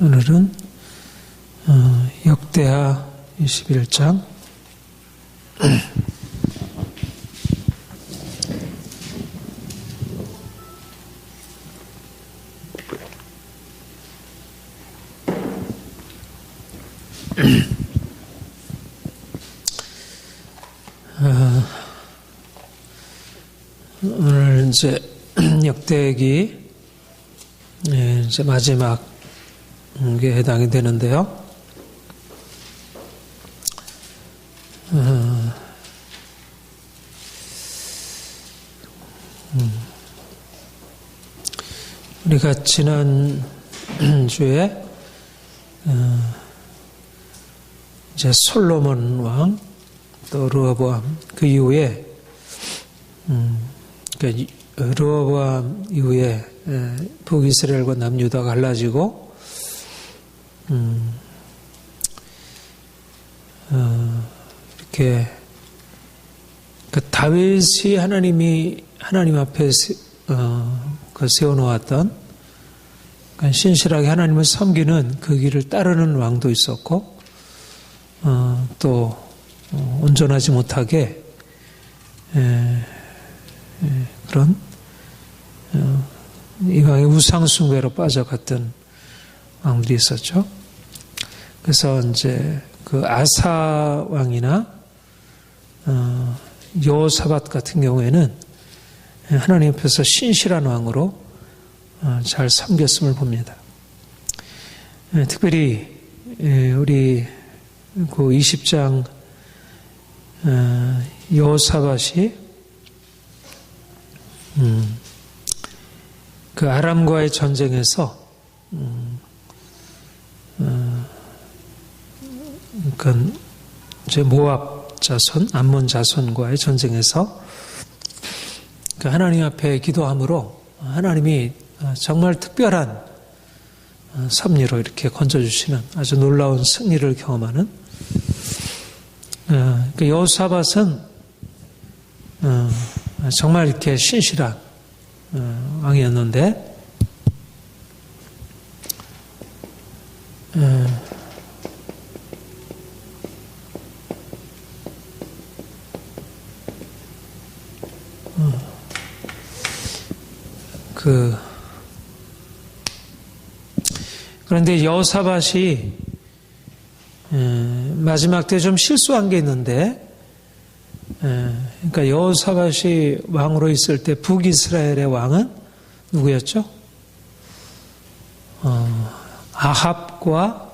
오늘은 역대하 21장 오늘 이제 역대기 이제 마지막 게 해당이 되는데요. 우리가 지난 주에 이제 솔로몬 왕 또 르호보암 그 이후에 르호보암 이후에 북이스라엘과 남유다가 갈라지고 이렇게 그 다윗이 하나님 앞에 세워놓았던 신실하게 하나님을 섬기는 그 길을 따르는 왕도 있었고 또 온전하지 못하게 그런 이방의 우상 숭배로 빠져갔던 왕들이 있었죠. 그래서 이제 그 아사 왕이나 여호사밧 같은 경우에는 하나님 앞에서 신실한 왕으로 잘 섬겼음을 봅니다. 특별히 우리 그 20장 여호사밧이 그 아람과의 전쟁에서 그러니까 이제 모압 자손, 암몬 자손과의 전쟁에서 그 하나님 앞에 기도함으로 하나님이 정말 특별한 섭리로 이렇게 건져주시는 아주 놀라운 승리를 경험하는 그 여호사밧은 정말 이렇게 신실한 왕이었는데 그런데 여호사밧이 마지막 때 좀 실수한 게 있는데 그러니까 여호사밧이 왕으로 있을 때 북이스라엘의 왕은 누구였죠? 아합과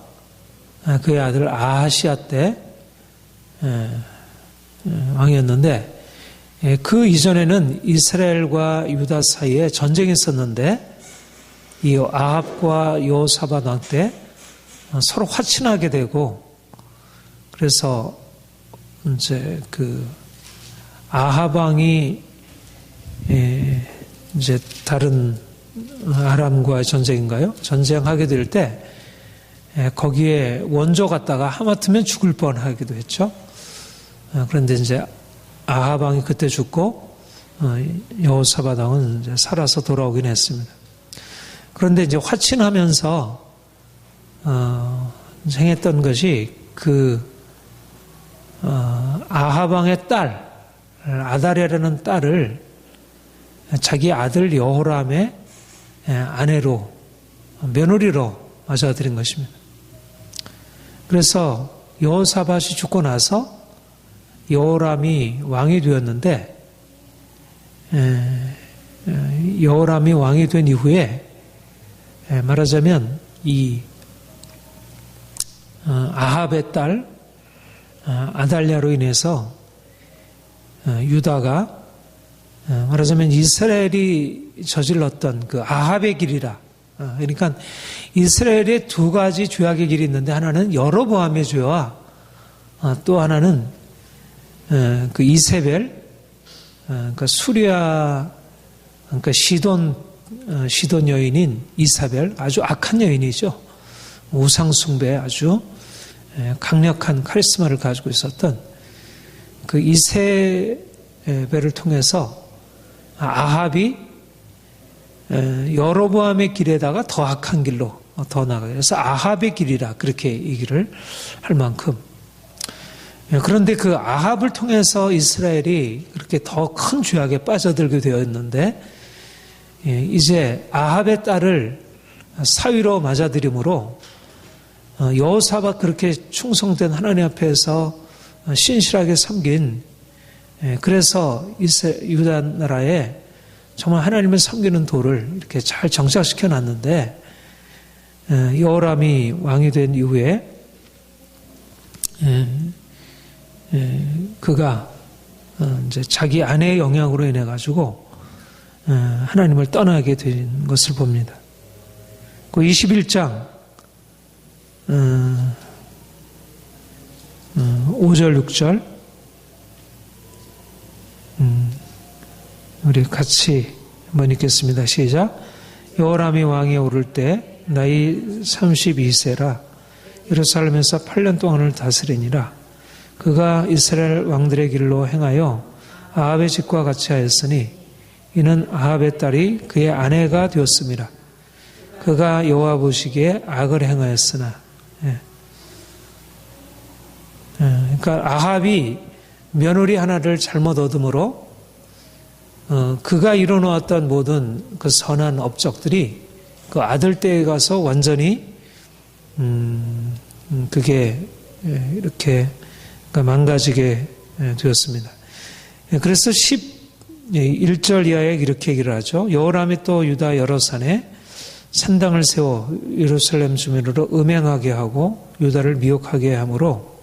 그의 아들 아하시아 때 왕이었는데 그 이전에는 이스라엘과 유다 사이에 전쟁이 있었는데 이 아합과 여호사밧 왕 때 서로 화친하게 되고 그래서 이제 그 아합 왕이 이제 다른 아람과의 전쟁인가요? 전쟁하게 될 때 거기에 원조 갔다가 하마터면 죽을 뻔하기도 했죠. 그런데 이제 아합 왕이 그때 죽고 여호사밧 왕은 이제 살아서 돌아오긴 했습니다. 그런데 이제 화친하면서 행했던 것이 그 아합 왕의 딸 아다랴라는 딸을 자기 아들 여호람의 아내로 며느리로 맞아들인 것입니다. 그래서 여호사밧이 죽고 나서 여호람이 왕이 되었는데 여호람이 왕이 된 이후에 말하자면 이 아합의 딸 아달랴로 인해서 유다가 말하자면 이스라엘이 저질렀던 그 아합의 길이라 그러니까 이스라엘의 두 가지 죄악의 길이 있는데 하나는 여로보암의 죄와 또 하나는 그 이세벨 그러니까 수리아 그러니까 시돈 여인인 이사벨 아주 악한 여인이죠. 우상 숭배에 아주 강력한 카리스마를 가지고 있었던 그 이세벨을 통해서 아합이 여로보암의 길에다가 더 악한 길로 더 나아가요. 그래서 아합의 길이라 그렇게 얘기를 할 만큼. 그런데 그 아합을 통해서 이스라엘이 그렇게 더 큰 죄악에 빠져들게 되었는데 이제 아합의 딸을 사위로 맞아들임으로 여호사밧 그렇게 충성된 하나님 앞에서 신실하게 섬긴 그래서 유다 나라에 정말 하나님을 섬기는 도를 이렇게 잘 정착시켜 놨는데 여호람이 왕이 된 이후에 그가 이제 자기 아내의 영향으로 인해 가지고 하나님을 떠나게 된 것을 봅니다. 그 21장 5절 6절 우리 같이 한번 읽겠습니다. 시작. 여호람이 왕에 오를 때 나이 32세라 예루살렘에서 8년 동안을 다스리니라. 그가 이스라엘 왕들의 길로 행하여 아합의 집과 같이 하였으니 이는 아합의 딸이 그의 아내가 되었습니다. 그가 여호와 보시기에 악을 행하였으나 그러니까 아합이 며느리 하나를 잘못 얻음으로 그가 이뤄놓았던 모든 그 선한 업적들이 그 아들 때에 가서 완전히 그게 이렇게 망가지게 되었습니다. 그래서 11절 이하에 이렇게 얘기를 하죠. 여호람이 또 유다 여러 산에 산당을 세워 예루살렘 주민으로 음행하게 하고 유다를 미혹하게 함으로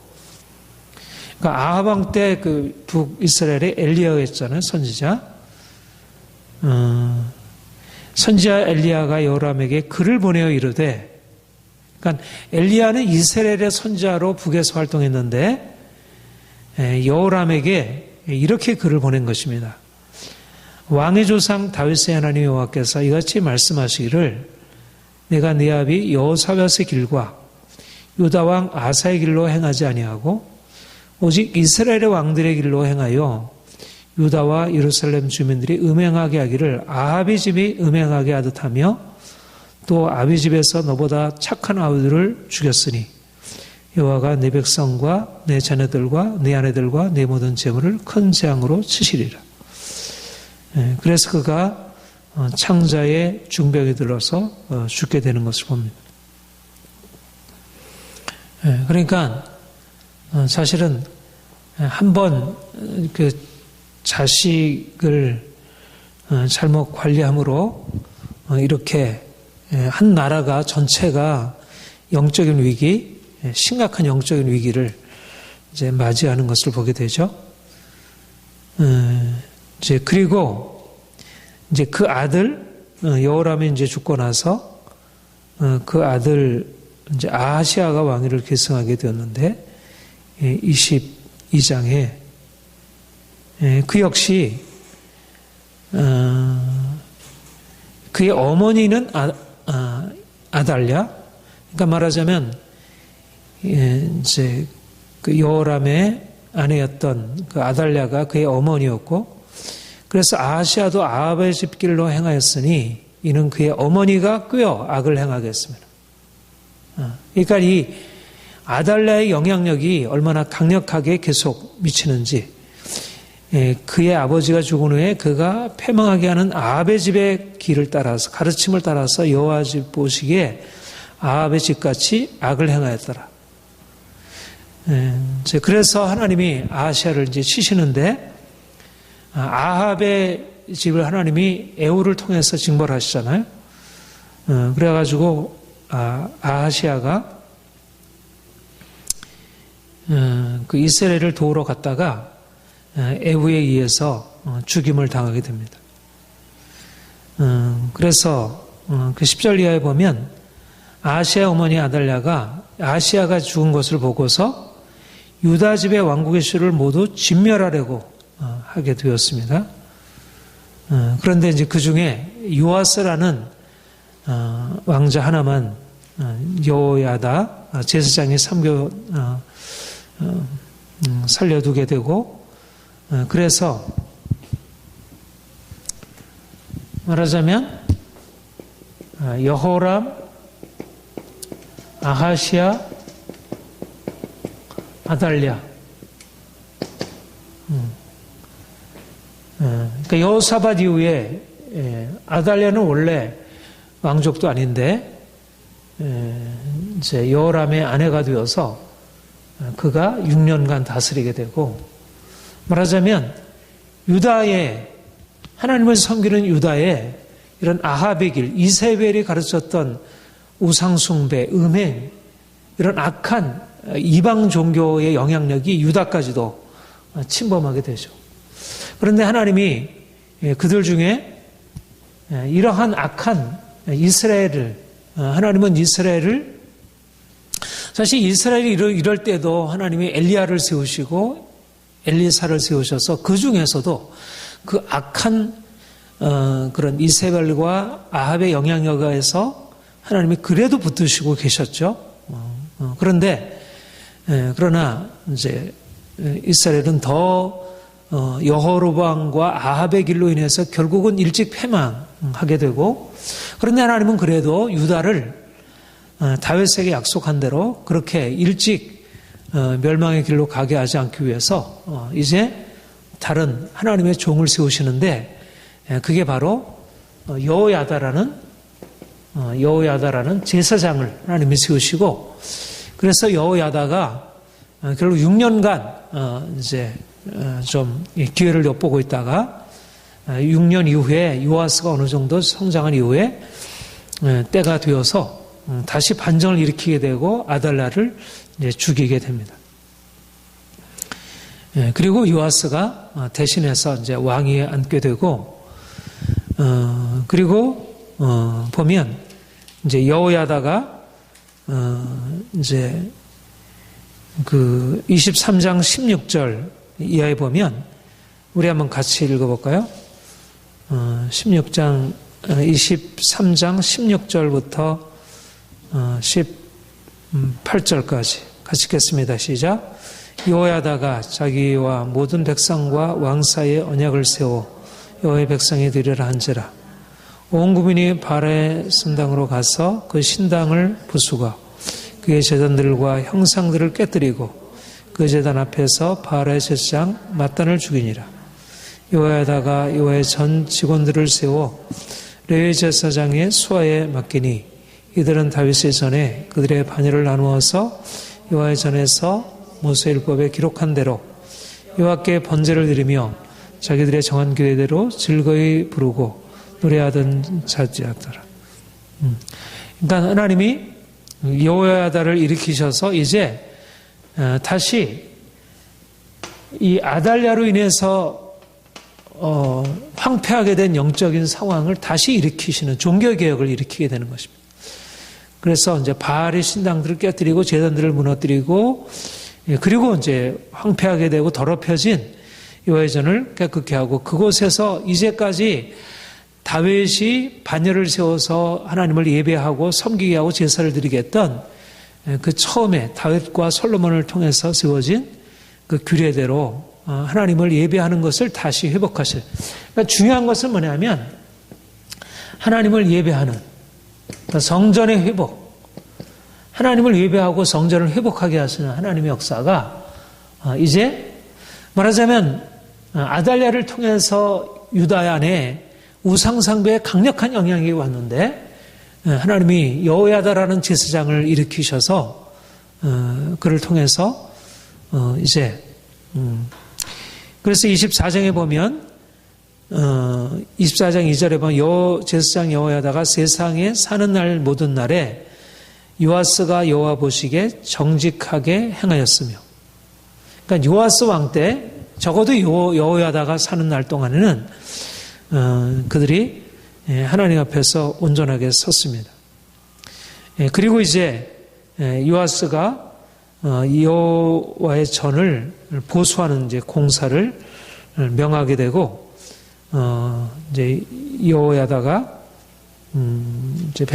그러니까 아합 왕 때 그 북이스라엘에 엘리야가 있잖아요. 선지자. 선지자 엘리야가 여호람에게 글을 보내어 이르되 그러니까 엘리야는 이스라엘의 선지자로 북에서 활동했는데 여호람에게 이렇게 글을 보낸 것입니다. 왕의 조상 다윗의 하나님 여호와께서 이같이 말씀하시기를 내가 네 아비 여호사밧의 길과 유다 왕 아사의 길로 행하지 아니하고 오직 이스라엘의 왕들의 길로 행하여 유다와 예루살렘 주민들이 음행하게 하기를 아합의 집이 음행하게 하듯 하며 또 아비 집에서 너보다 착한 아우들을 죽였으니 여호와가 내 백성과 내 자녀들과 내 아내들과 내 모든 재물을 큰 재앙으로 치시리라. 그래서 그가 창자의 중병에 들어서 죽게 되는 것을 봅니다. 그러니까 사실은 한번 그 자식을 잘못 관리함으로 이렇게 한 나라가 전체가 영적인 위기, 심각한 영적인 위기를 이제 맞이하는 것을 보게 되죠. 이제 그리고 이제 그 아들 여호람이 이제 죽고 나서 그 아들 이제 아하시아가 왕위를 계승하게 되었는데 22장에 그 역시 그의 어머니는 아달랴. 그러니까 말하자면 이제 그 여호람의 아내였던 그 아달랴가 그의 어머니였고, 그래서 아하시아도 아합의 집길로 행하였으니 이는 그의 어머니가 꾀어 악을 행하겠습니다. 그러니까 이 아달랴의 영향력이 얼마나 강력하게 계속 미치는지, 그의 아버지가 죽은 후에 그가 패망하게 하는 아합의 집의 길을 따라서, 가르침을 따라서 여호와 집 보시기에 아합의 집같이 악을 행하였더라. 그래서 하나님이 아하시아를 이제 치시는데, 아합의 집을 하나님이 에후를 통해서 징벌하시잖아요. 그래가지고 아하시아가 그 이스라엘을 도우러 갔다가 에후에 의해서 죽임을 당하게 됩니다. 그래서 그 10절 이하에 보면 아하시아 어머니 아달랴가 아하시아가 죽은 것을 보고서 유다 집의 왕국의 수를 모두 진멸하려고 하게 되었습니다. 그런데 이제 그 중에 요아스라는 왕자 하나만 여호야다 제사장이 살려두게 되고, 그래서 말하자면 여호람, 아하시아, 아달랴. 그러니까 여호사밧 이후에 아달랴는 원래 왕족도 아닌데 이제 여호람의 아내가 되어서 그가 6년간 다스리게 되고, 말하자면 유다의, 하나님을 섬기는 유다의 이런 아합의 길, 이세벨이 가르쳤던 우상숭배, 음행, 이런 악한 이방 종교의 영향력이 유다까지도 침범하게 되죠. 그런데 하나님이 그들 중에 이러한 악한 이스라엘을, 하나님은 이스라엘을, 사실 이스라엘이 이럴 때도 하나님이 엘리야를 세우시고 엘리사를 세우셔서 그 중에서도 그 악한 그런 이세벨과 아합의 영향력에서 하나님이 그래도 붙드시고 계셨죠. 그러나 이제 이스라엘은 더 여호로보암과 아합의 길로 인해서 결국은 일찍 패망하게 되고, 그런데 하나님은 그래도 유다를 다윗에게 약속한 대로 그렇게 일찍 멸망의 길로 가게 하지 않기 위해서 이제 다른 하나님의 종을 세우시는데, 그게 바로 여호야다라는 제사장을 하나님이 세우시고, 그래서 여호야다가 결국 6년간 이제 좀 기회를 엿보고 있다가 6년 이후에 요아스가 어느 정도 성장한 이후에 때가 되어서 다시 반정을 일으키게 되고 아달랴를 이제 죽이게 됩니다. 그리고 요아스가 대신해서 이제 왕위에 앉게 되고, 그리고 보면 이제 여호야다가 이제 그 23장 16절 이하에 보면, 우리 한번 같이 읽어볼까요? 23장 16절부터 18절까지 같이 읽겠습니다. 시작. 여호야다가 자기와 모든 백성과 왕 사이에 언약을 세워 여호와의 백성이 드리라 한지라. 온 국민이 바알의 신당으로 가서 그 신당을 부수고 그의 제단들과 형상들을 깨뜨리고 그 제단 앞에서 바알의 제사장 mat단을 죽이니라. 여호야다가 여호와의 전 직원들을 세워 레위 제사장의 수하에 맡기니 이들은 다윗의 전에 그들의 반열을 나누어서 여호와의 전에서 모세율법에 기록한 대로 여호와께 번제를 드리며 자기들의 정한 규례대로 즐거이 부르고 노래하던 자들이었더라. 그러니까 하나님이 여호야다를 일으키셔서 이제 다시 이 아달랴로 인해서 황폐하게 된 영적인 상황을 다시 일으키시는 종교개혁을 일으키게 되는 것입니다. 그래서 이제 바알의 신당들을 깨뜨리고 제단들을 무너뜨리고, 그리고 이제 황폐하게 되고 더럽혀진 여호와의 전을 깨끗게 하고, 그곳에서 이제까지 다윗이 반열을 세워서 하나님을 예배하고 섬기게 하고 제사를 드리게 했던 그 처음에 다윗과 솔로몬을 통해서 세워진 그 규례대로 하나님을 예배하는 것을 다시 회복하실. 그러니까 중요한 것은 뭐냐면 하나님을 예배하는 성전의 회복, 하나님을 예배하고 성전을 회복하게 하시는 하나님의 역사가 이제 말하자면 아달랴를 통해서 유다 안에 우상상배의 강력한 영향이 왔는데, 하나님이 여호야다라는 제사장을 일으키셔서 그를 통해서 이제 그래서 24장에 보면 24장 2절에 보면 제사장 여호야다가 세상에 사는 날 모든 날에 요아스가 여호와 보시기에 정직하게 행하였으며, 그러니까 요아스 왕 때 적어도 여호야다가 사는 날 동안에는 그들이 하나님 앞에서 온전하게 섰습니다. 그리고 이제 요아스가 여호와의 전을 보수하는 이제 공사를 명하게 되고, 이제 여호야다가 이제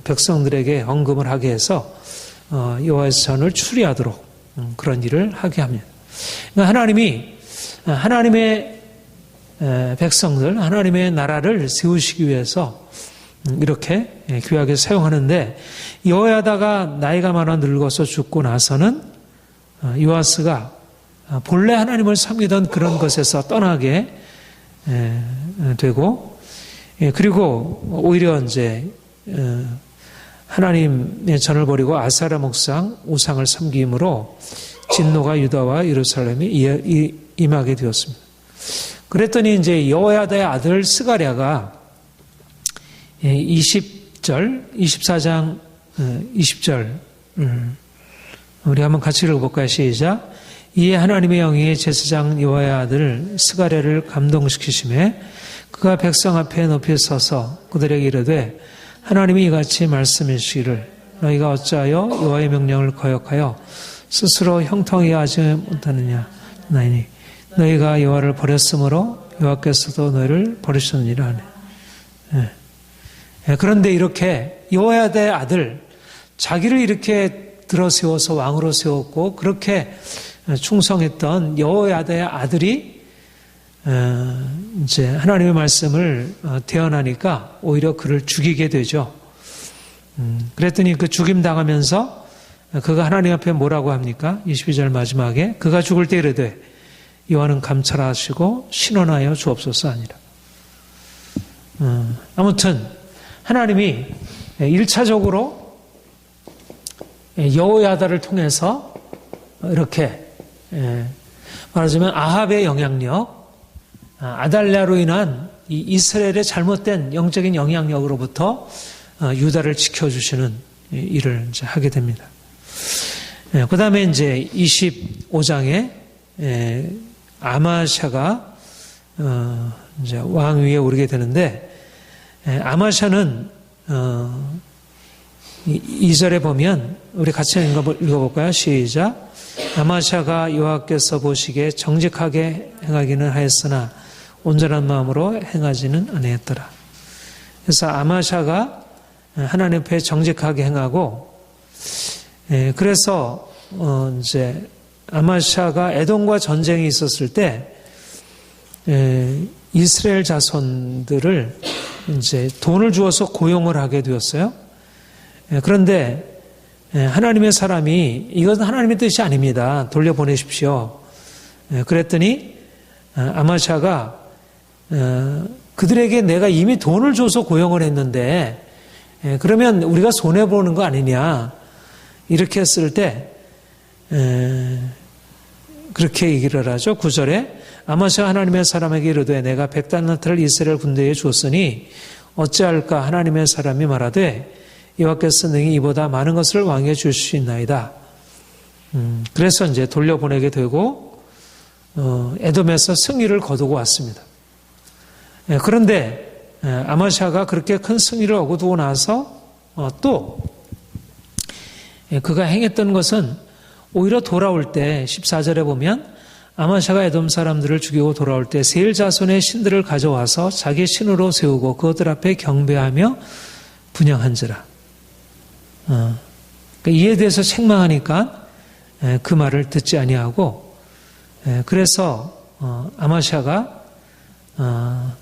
백성들에게 헌금을 하게 해서 여호와의 전을 추리하도록 그런 일을 하게 합니다. 그러니까 하나님이 하나님의 백성들, 하나님의 나라를 세우시기 위해서 이렇게 귀하게 사용하는데, 여호야다가 나이가 많아 늙어서 죽고 나서는 요아스가 본래 하나님을 섬기던 그런 것에서 떠나게 되고, 그리고 오히려 이제 하나님의 전을 버리고 아사랴 목상 우상을 섬김으로 진노가 유다와 예루살렘에 임하게 되었습니다. 그랬더니 이제 여호야다의 아들 스가랴가 24장 20절 우리 한번 같이 읽어볼까요? 시작. 이에 하나님의 영이 제사장 여호야의 아들 스가랴를 감동시키심에 그가 백성 앞에 높이 서서 그들에게 이르되 하나님이 이같이 말씀하시기를 너희가 어찌하여 여호와의 명령을 거역하여 스스로 형통하게 하지 못하느냐 나이니 너희가 여호와를 버렸으므로 여호와께서도 너희를 버리셨느니라 하네. 그런데 이렇게 여호야다의 아들 자기를 이렇게 들어세워서 왕으로 세웠고 그렇게 충성했던 여호야다의 아들이 이제 하나님의 말씀을 대언하니까 오히려 그를 죽이게 되죠. 그랬더니 그 죽임 당하면서 그가 하나님 앞에 뭐라고 합니까? 22절 마지막에 그가 죽을 때 이르되 여호와는 감찰하시고 신원하여 주옵소서 아니라. 아무튼 하나님이 1차적으로 여호야다를 통해서 이렇게 말하자면 아합의 영향력, 아달랴로 인한 이 이스라엘의 잘못된 영적인 영향력으로부터 유다를 지켜주시는 일을 이제 하게 됩니다. 그 다음에 이제 25장에 아마샤가 이제 왕위에 오르게 되는데, 아마샤는 2절에 보면 우리 같이 읽어볼까요? 시작. 아마샤가 여호와께서 보시기에 정직하게 행하기는 하였으나 온전한 마음으로 행하지는 아니했더라. 그래서 아마샤가 하나님 앞에 정직하게 행하고, 그래서 이제 아마샤가 에돔과 전쟁이 있었을 때 이스라엘 자손들을 이제 돈을 주어서 고용을 하게 되었어요. 그런데 하나님의 사람이 이것은 하나님의 뜻이 아닙니다. 돌려보내십시오. 그랬더니 아마샤가 그들에게 내가 이미 돈을 줘서 고용을 했는데 그러면 우리가 손해보는 거 아니냐 이렇게 했을 때 그렇게 얘기를 하죠. 9절에 아마샤가 하나님의 사람에게 이르되 내가 100달란트를 이스라엘 군대에 주었으니 어찌할까 하나님의 사람이 말하되 여호와께서 능히 이보다 많은 것을 왕에게 줄 수 있나이다. 그래서 이제 돌려보내게 되고 에돔에서 승리를 거두고 왔습니다. 그런데 아마샤가 그렇게 큰 승리를 얻고 나서 또 그가 행했던 것은 오히려 돌아올 때 14절에 보면 아마샤가 에돔 사람들을 죽이고 돌아올 때 세일 자손의 신들을 가져와서 자기 신으로 세우고 그것들 앞에 경배하며 분향한지라. 그러니까 이에 대해서 책망하니까 그 말을 듣지 아니하고, 그래서 아마샤가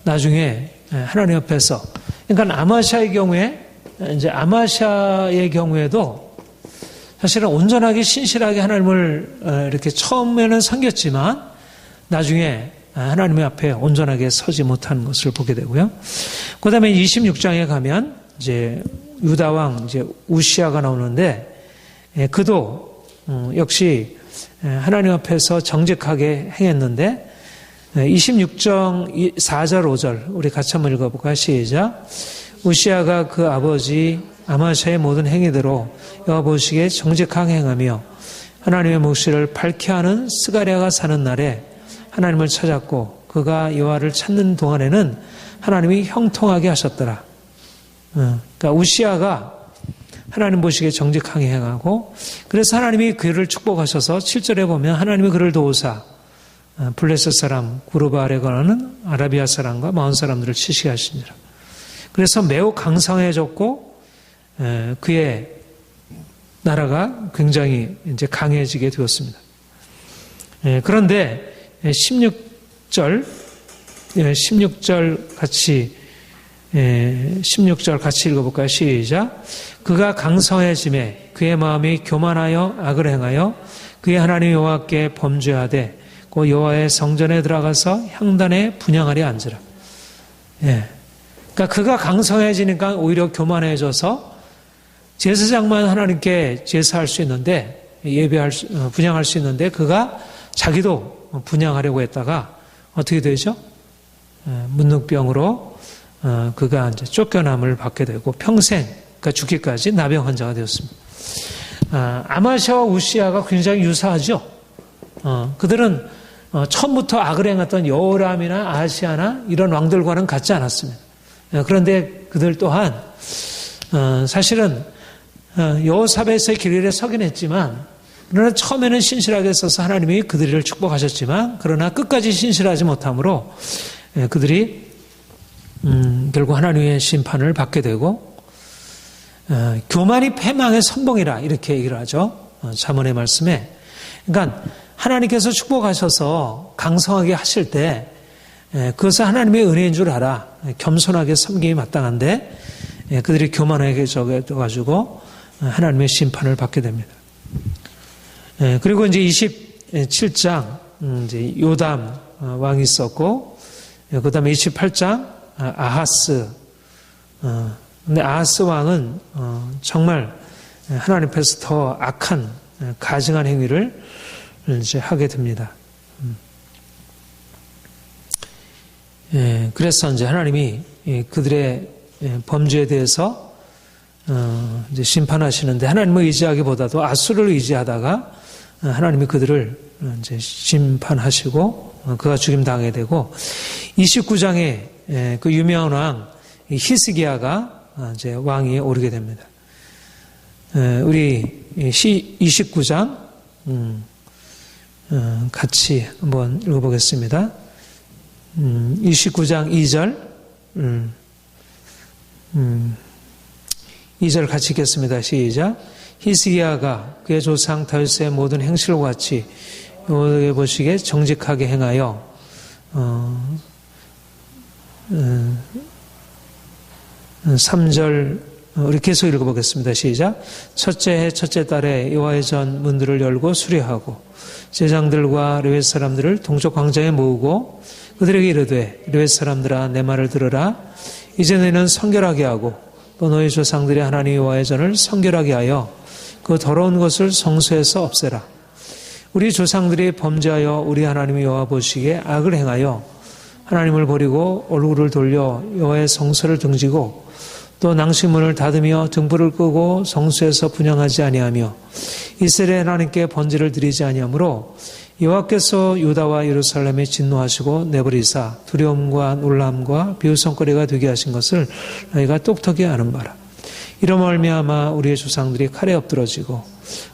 나중에 하나님 앞에서, 그러니까 아마샤의 경우에도 사실은 온전하게 신실하게 하나님을 이렇게 처음에는 섬겼지만 나중에 하나님의 앞에 온전하게 서지 못하는 것을 보게 되고요. 그 다음에 26장에 가면 이제 유다 왕 이제 우시아가 나오는데 그도 역시 하나님 앞에서 정직하게 행했는데 26장 4절 5절 우리 같이 한번 읽어볼까요? 시작. 우시아가 그 아버지 아마샤의 모든 행위대로 여호와 보시기에 정직하게 행하며 하나님의 묵시를 밝게 하는 스가랴가 사는 날에 하나님을 찾았고 그가 여호와를 찾는 동안에는 하나님이 형통하게 하셨더라. 그러니까 우시아가 하나님 보시기에 정직하게 행하고 그래서 하나님이 그를 축복하셔서 7절에 보면 하나님이 그를 도우사 블레셋 사람 구르바 아래 거하는 아라비아 사람과 마온 사람들을 치시게 하시니라. 그래서 매우 강성해졌고 그의 나라가 굉장히 이제 강해지게 되었습니다. 그런데 16절 같이 16절 같이 읽어볼까요? 시작. 그가 강성해짐에 그의 마음이 교만하여 악을 행하여 그의 하나님 여호와께 범죄하되 그 여호와의 성전에 들어가서 향단에 분향하려 앉으라. 그러니까 그가 강성해지니까 오히려 교만해져서 제사장만 하나님께 제사할 수 있는데 분향할 수 있는데 그가 자기도 분향하려고 했다가 어떻게 되죠? 문둥병으로 그가 이제 쫓겨남을 받게 되고 평생 그러니까 죽기까지 나병 환자가 되었습니다. 아마시아와 우시아가 굉장히 유사하죠. 그들은 처음부터 악을 행했던 여호람이나 아하시아나 이런 왕들과는 같지 않았습니다. 그런데 그들 또한 사실은 여호사밧의 길에 서긴 했지만 그러나 처음에는 신실하게 서서 하나님이 그들을 축복하셨지만 그러나 끝까지 신실하지 못함으로 그들이 결국 하나님의 심판을 받게 되고 교만이 패망의 선봉이라 이렇게 얘기를 하죠. 잠언의 말씀에. 그러니까 하나님께서 축복하셔서 강성하게 하실 때 그것은 하나님의 은혜인 줄 알아. 겸손하게 섬김이 마땅한데 그들이 교만하게 저가지고 하나님의 심판을 받게 됩니다. 그리고 이제 27장 이제 요담 왕이 있었고 그 다음에 28장 아하스. 근데 아하스 왕은 정말 하나님 앞에서 더 악한 가증한 행위를 이제 하게 됩니다. 그래서 이제 하나님이 그들의 범죄에 대해서 이제 심판하시는데 하나님을 의지하기보다도 아수르를 의지하다가 하나님이 그들을 이제 심판하시고 그가 죽임 당하게 되고 29장에 그 유명한 왕 히스기야가 이제 왕위에 오르게 됩니다. 우리 29장 같이 한번 읽어보겠습니다. 29장 2절 2절 같이 읽겠습니다. 시작. 히스기야가 그의 조상 다윗의 모든 행실과 같이 여호와의 보시기에 정직하게 행하여 3절 우리 계속 읽어보겠습니다. 시작. 첫째 해 첫째 달에 여호와의 전 문들을 열고 수리하고 제장들과 레위 사람들을 동쪽 광장에 모으고 그들에게 이르되 레위 사람들아 내 말을 들으라. 이제 너희는 성결하게 하고 또 너희 조상들이 하나님 여호와의 전을 성결하게 하여 그 더러운 것을 성소에서 없애라. 우리 조상들이 범죄하여 우리 하나님 여호와 보시기에 악을 행하여 하나님을 버리고 얼굴을 돌려 여호와의 성소를 등지고 또 낭시문을 닫으며 등불을 끄고 성소에서 분향하지 아니하며 이스라엘 하나님께 번제를 드리지 아니하므로 여호와께서 유다와 예루살렘에 진노하시고 내버리사 두려움과 놀람과 비웃음거리가 되게 하신 것을 너희가 똑똑히 아는 바라. 이로 말미암아 우리의 조상들이 칼에 엎드러지고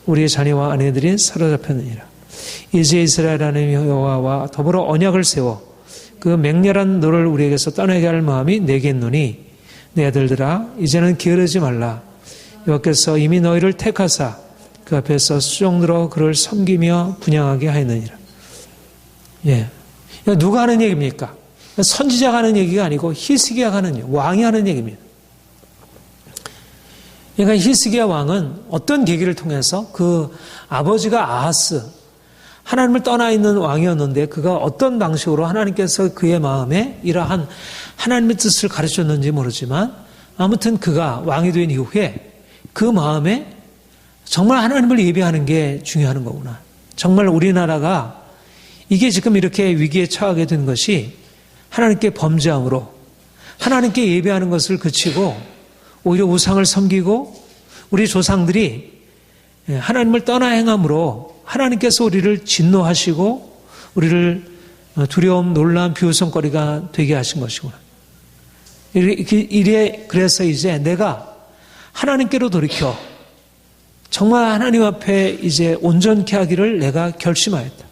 우리의 자녀와 아내들이 사로잡혔느니라. 이제 이스라엘 하나님 여호와와 더불어 언약을 세워 그 맹렬한 너를 우리에게서 떠나게 할 마음이 내게 있노니 내 아들들아 이제는 게으르지 말라. 여호와께서 이미 너희를 택하사 그 앞에서 수종들어 그를 섬기며 분향하게 하였느니라. 누가 하는 얘기입니까? 선지자가 하는 얘기가 아니고 히스기야가 하는 얘기, 왕이 하는 얘기입니다. 그러니까 히스기야 왕은 어떤 계기를 통해서 그 아버지가 아하스 하나님을 떠나 있는 왕이었는데 그가 어떤 방식으로 하나님께서 그의 마음에 이러한 하나님의 뜻을 가르쳤는지 모르지만 아무튼 그가 왕이 된 이후에 그 마음에 정말 하나님을 예배하는 게 중요한 거구나. 정말 우리나라가 이게 지금 이렇게 위기에 처하게 된 것이 하나님께 범죄함으로 하나님께 예배하는 것을 그치고 오히려 우상을 섬기고 우리 조상들이 하나님을 떠나 행함으로 하나님께서 우리를 진노하시고 우리를 두려움, 놀람, 비웃음거리가 되게 하신 것이구나. 그래서 이제 내가 하나님께로 돌이켜 정말 하나님 앞에 이제 온전케 하기를 내가 결심하였다.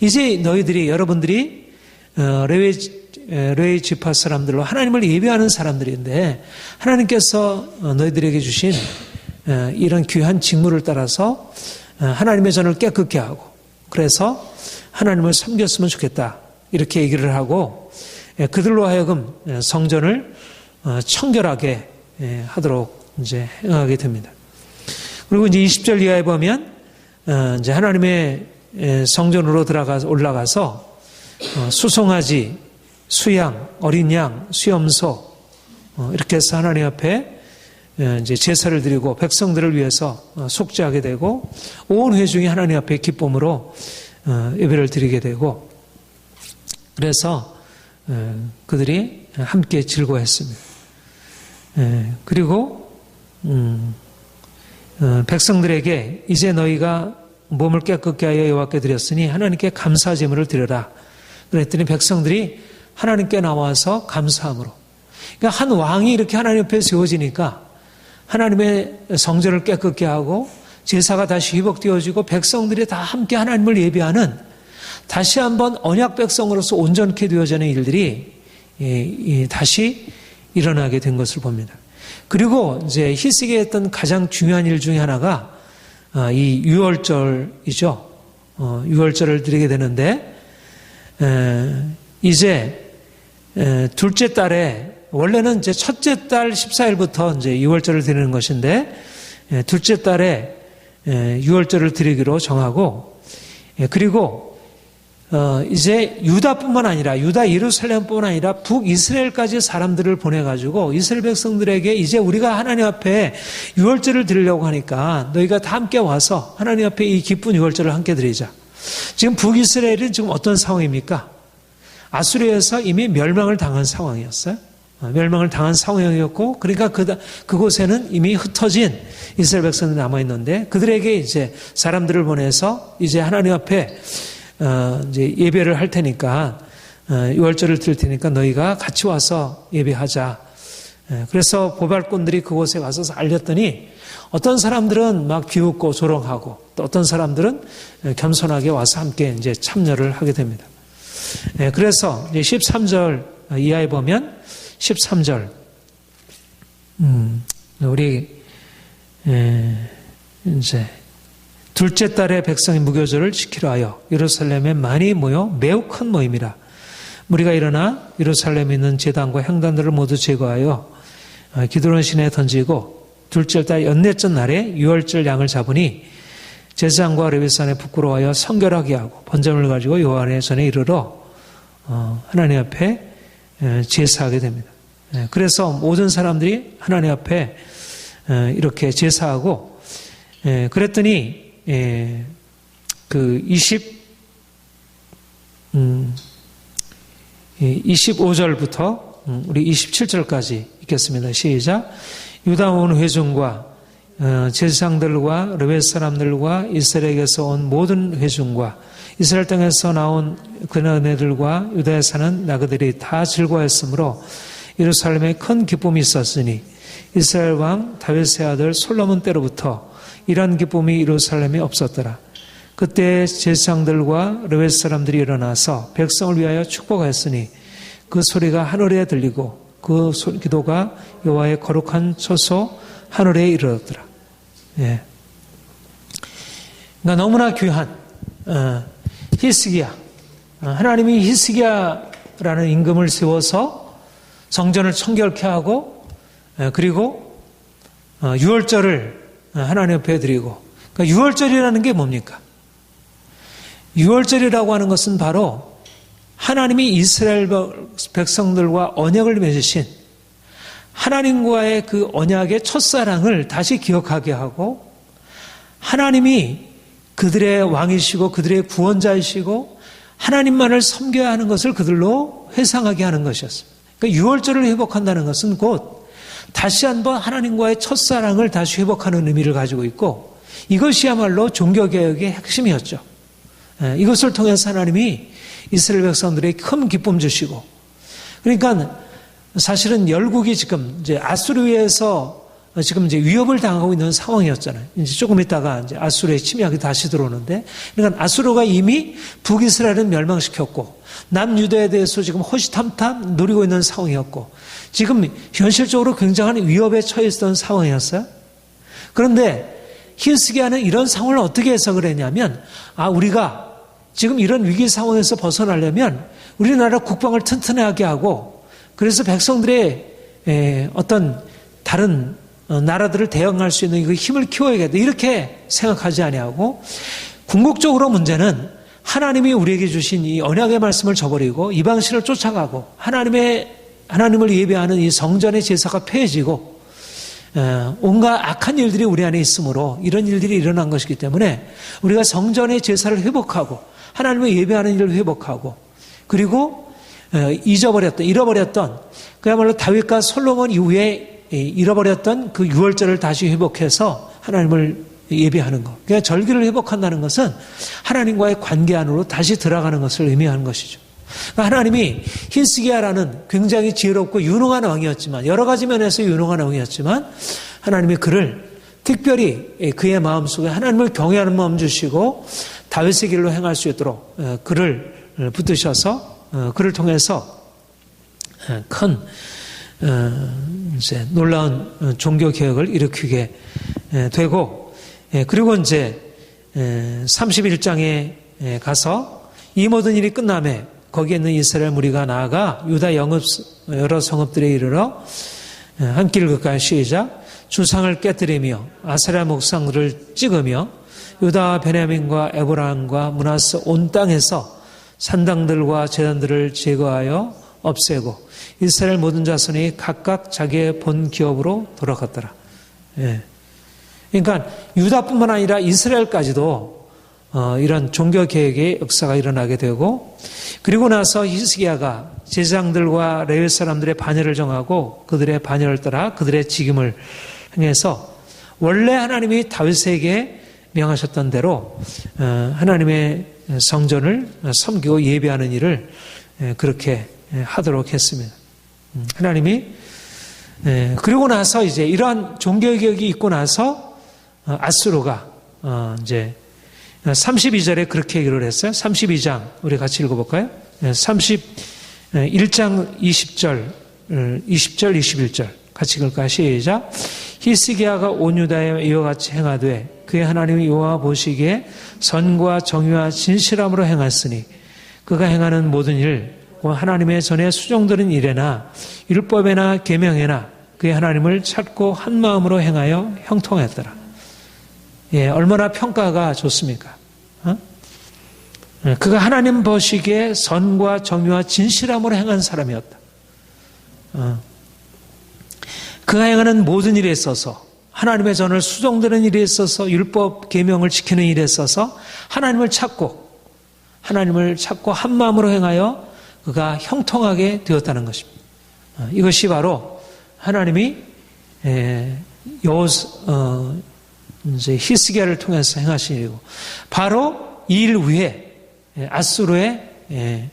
이제 너희들이 여러분들이 레위 지파 사람들로 하나님을 예배하는 사람들인데 하나님께서 너희들에게 주신 이런 귀한 직무를 따라서 하나님의 전을 깨끗게 하고 그래서 하나님을 섬겼으면 좋겠다. 이렇게 얘기를 하고 그들로 하여금 성전을 청결하게 하도록 이제 행하게 됩니다. 그리고 이제 20절 이하에 보면 이제 하나님의 성전으로 올라가서 수송아지, 수양, 어린 양, 수염소 이렇게 해서 하나님 앞에 이제 제사를 드리고 백성들을 위해서 속죄하게 되고 온 회중이 하나님 앞에 기쁨으로 예배를 드리게 되고 그래서 그들이 함께 즐거워했습니다. 그리고 백성들에게 이제 너희가 몸을 깨끗게 하여 여호와께 드렸으니 하나님께 감사 제물을 드려라. 그랬더니 백성들이 하나님께 나와서 감사함으로. 그러니까 한 왕이 이렇게 하나님 앞에 세워지니까 하나님의 성전을 깨끗게 하고 제사가 다시 회복되어지고 백성들이 다 함께 하나님을 예배하는 다시 한번 언약 백성으로서 온전케 되어지는 일들이 다시 일어나게 된 것을 봅니다. 그리고 이제 히스기야에 했던 가장 중요한 일 중에 하나가 이 유월절이죠. 유월절을 드리게 되는데 이제 둘째 달에 원래는 이제 첫째 달 14일부터 이제 유월절을 드리는 것인데 둘째 달에 유월절을 드리기로 정하고 그리고 이제 유다뿐만 아니라 유다 예루살렘뿐만 아니라 북이스라엘까지 사람들을 보내가지고 이스라엘 백성들에게 이제 우리가 하나님 앞에 유월절을 드리려고 하니까 너희가 다 함께 와서 하나님 앞에 이 기쁜 유월절을 함께 드리자. 지금 북이스라엘은 지금 어떤 상황입니까? 아수르에서 이미 멸망을 당한 상황이었어요. 멸망을 당한 상황이었고 그러니까 그곳에는 이미 흩어진 이스라엘 백성들이 남아있는데 그들에게 이제 사람들을 보내서 이제 하나님 앞에 이제 예배를 할 테니까 유월절을 드릴 테니까 너희가 같이 와서 예배하자. 그래서 보발꾼들이 그곳에 가서 알렸더니 어떤 사람들은 막 비웃고 조롱하고 또 어떤 사람들은 겸손하게 와서 함께 이제 참여를 하게 됩니다. 그래서 이제 13절 이하에 보면 13절 우리 이제 둘째 달에 백성의 무교절을 지키려 하여 예루살렘에 많이 모여 매우 큰 모임이라. 무리가 일어나 예루살렘에 있는 제단과 향단들을 모두 제거하여 기드론 시내에 던지고 둘째 달 연넷째 날에 유월절 양을 잡으니 제사장과 레위산에 부끄러워하여 성결하게 하고 번제물을 가지고 여호와의 전에 이르러 하나님 앞에 제사하게 됩니다. 그래서 모든 사람들이 하나님 앞에 이렇게 제사하고 그랬더니 그 25절부터 우리 27절까지 읽겠습니다. 시작. 유다 온 회중과 제사장들과 레위 사람들과 이스라엘에서 온 모든 회중과 이스라엘 땅에서 나온 그네들과 유다에 사는 나그들이 다 즐거워했으므로 예루살렘에 큰 기쁨이 있었으니 이스라엘 왕 다윗의 아들 솔로몬 때로부터 이런 기쁨이 예루살렘에 없었더라. 그때 제사장들과 레위 사람들이 일어나서 백성을 위하여 축복하였으니 그 소리가 하늘에 들리고 그 기도가 여호와의 거룩한 처소 하늘에 이르렀더라. 예. 그러니까 너무나 귀한 히스기야. 하나님이 히스기야라는 임금을 세워서 성전을 청결케 하고 그리고 유월절을 하나님 앞에 드리고 그러니까 유월절이라는 게 뭡니까? 유월절이라고 하는 것은 바로 하나님이 이스라엘 백성들과 언약을 맺으신 하나님과의 그 언약의 첫사랑을 다시 기억하게 하고 하나님이 그들의 왕이시고 그들의 구원자이시고 하나님만을 섬겨야 하는 것을 그들로 회상하게 하는 것이었습니다. 그러니까 유월절을 회복한다는 것은 곧 다시 한번 하나님과의 첫사랑을 다시 회복하는 의미를 가지고 있고 이것이야말로 종교개혁의 핵심이었죠. 이것을 통해서 하나님이 이스라엘 백성들에게 큰 기쁨 주시고 그러니까 사실은 열국이 지금 이제 아수르에서 지금 이제 위협을 당하고 있는 상황이었잖아요. 이제 조금 있다가 이제 아수르의 침략이 다시 들어오는데 그러니까 아수르가 이미 북이스라엘은 멸망시켰고 남유다에 대해서 지금 호시탐탐 노리고 있는 상황이었고 지금 현실적으로 굉장한 위협에 처해 있었던 상황이었어요. 그런데 히스기야는 이런 상황을 어떻게 해석을 했냐면 우리가 지금 이런 위기 상황에서 벗어나려면 우리나라 국방을 튼튼하게 하고 그래서 백성들의 어떤 다른 나라들을 대응할 수 있는 그 힘을 키워야겠다 이렇게 생각하지 아니하고 궁극적으로 문제는 하나님이 우리에게 주신 이 언약의 말씀을 저버리고 이방신을 쫓아가고 하나님을 예배하는 이 성전의 제사가 폐해지고 온갖 악한 일들이 우리 안에 있으므로 이런 일들이 일어난 것이기 때문에 우리가 성전의 제사를 회복하고 하나님을 예배하는 일을 회복하고 그리고 잃어버렸던 그야말로 다윗과 솔로몬 이후에 잃어버렸던 그 유월절을 다시 회복해서 하나님을 예배하는 것. 그러니까 절기를 회복한다는 것은 하나님과의 관계 안으로 다시 들어가는 것을 의미하는 것이죠. 그러니까 하나님이 히스기야라는 굉장히 지혜롭고 유능한 왕이었지만 여러 가지 면에서 유능한 왕이었지만 하나님이 그를 특별히 그의 마음속에 하나님을 경외하는 마음 주시고 다윗의 길로 행할 수 있도록 그를 붙드셔서 그를 통해서 큰 이제 놀라운 종교 개혁을 일으키게 되고 그리고 이제 31장에 가서 이 모든 일이 끝남에 거기에 있는 이스라엘 무리가 나아가 유다 여러 성읍들에 이르러 한 길 가까이 시작 주상을 깨뜨리며 아세라 목상들을 찍으며 유다와 베냐민과 에브라임과 므낫세 온 땅에서 산당들과 제단들을 제거하여 없애고 이스라엘 모든 자손이 각각 자기의 본 기업으로 돌아갔더라. 그러니까 유다뿐만 아니라 이스라엘까지도 이런 종교개혁의 역사가 일어나게 되고 그리고 나서 히스기야가 제사장들과 레위 사람들의 반열을 정하고 그들의 반열을 따라 그들의 직임을 행해서 원래 하나님이 다윗에게 명하셨던 대로 하나님의 성전을 섬기고 예배하는 일을 그렇게 하도록 했습니다. 하나님이 그리고 나서 이제 이러한 종교개혁이 있고 나서 아수르가 이제 32절에 그렇게 얘기를 했어요. 32장 우리 같이 읽어볼까요? 31장 20절 21절 같이 읽을까요? 시작. 히스기야가 온 유다에 이와 같이 행하되 그의 하나님 여호와 보시기에 선과 정의와 진실함으로 행하였으니 그가 행하는 모든 일 하나님의 전에 수종들은 일에나 율법에나 계명에나 그의 하나님을 찾고 한 마음으로 행하여 형통했더라. 얼마나 평가가 좋습니까? 그가 하나님 보시기에 선과 정의와 진실함으로 행한 사람이었다. 그가 행하는 모든 일에 있어서 하나님의 전을 수종드는 일에 있어서 율법 계명을 지키는 일에 있어서 하나님을 찾고 한 마음으로 행하여 그가 형통하게 되었다는 것입니다. 이것이 바로 하나님이 이제 히스기야를 통해서 행하신 일이고 바로 이 일 위에 아수르의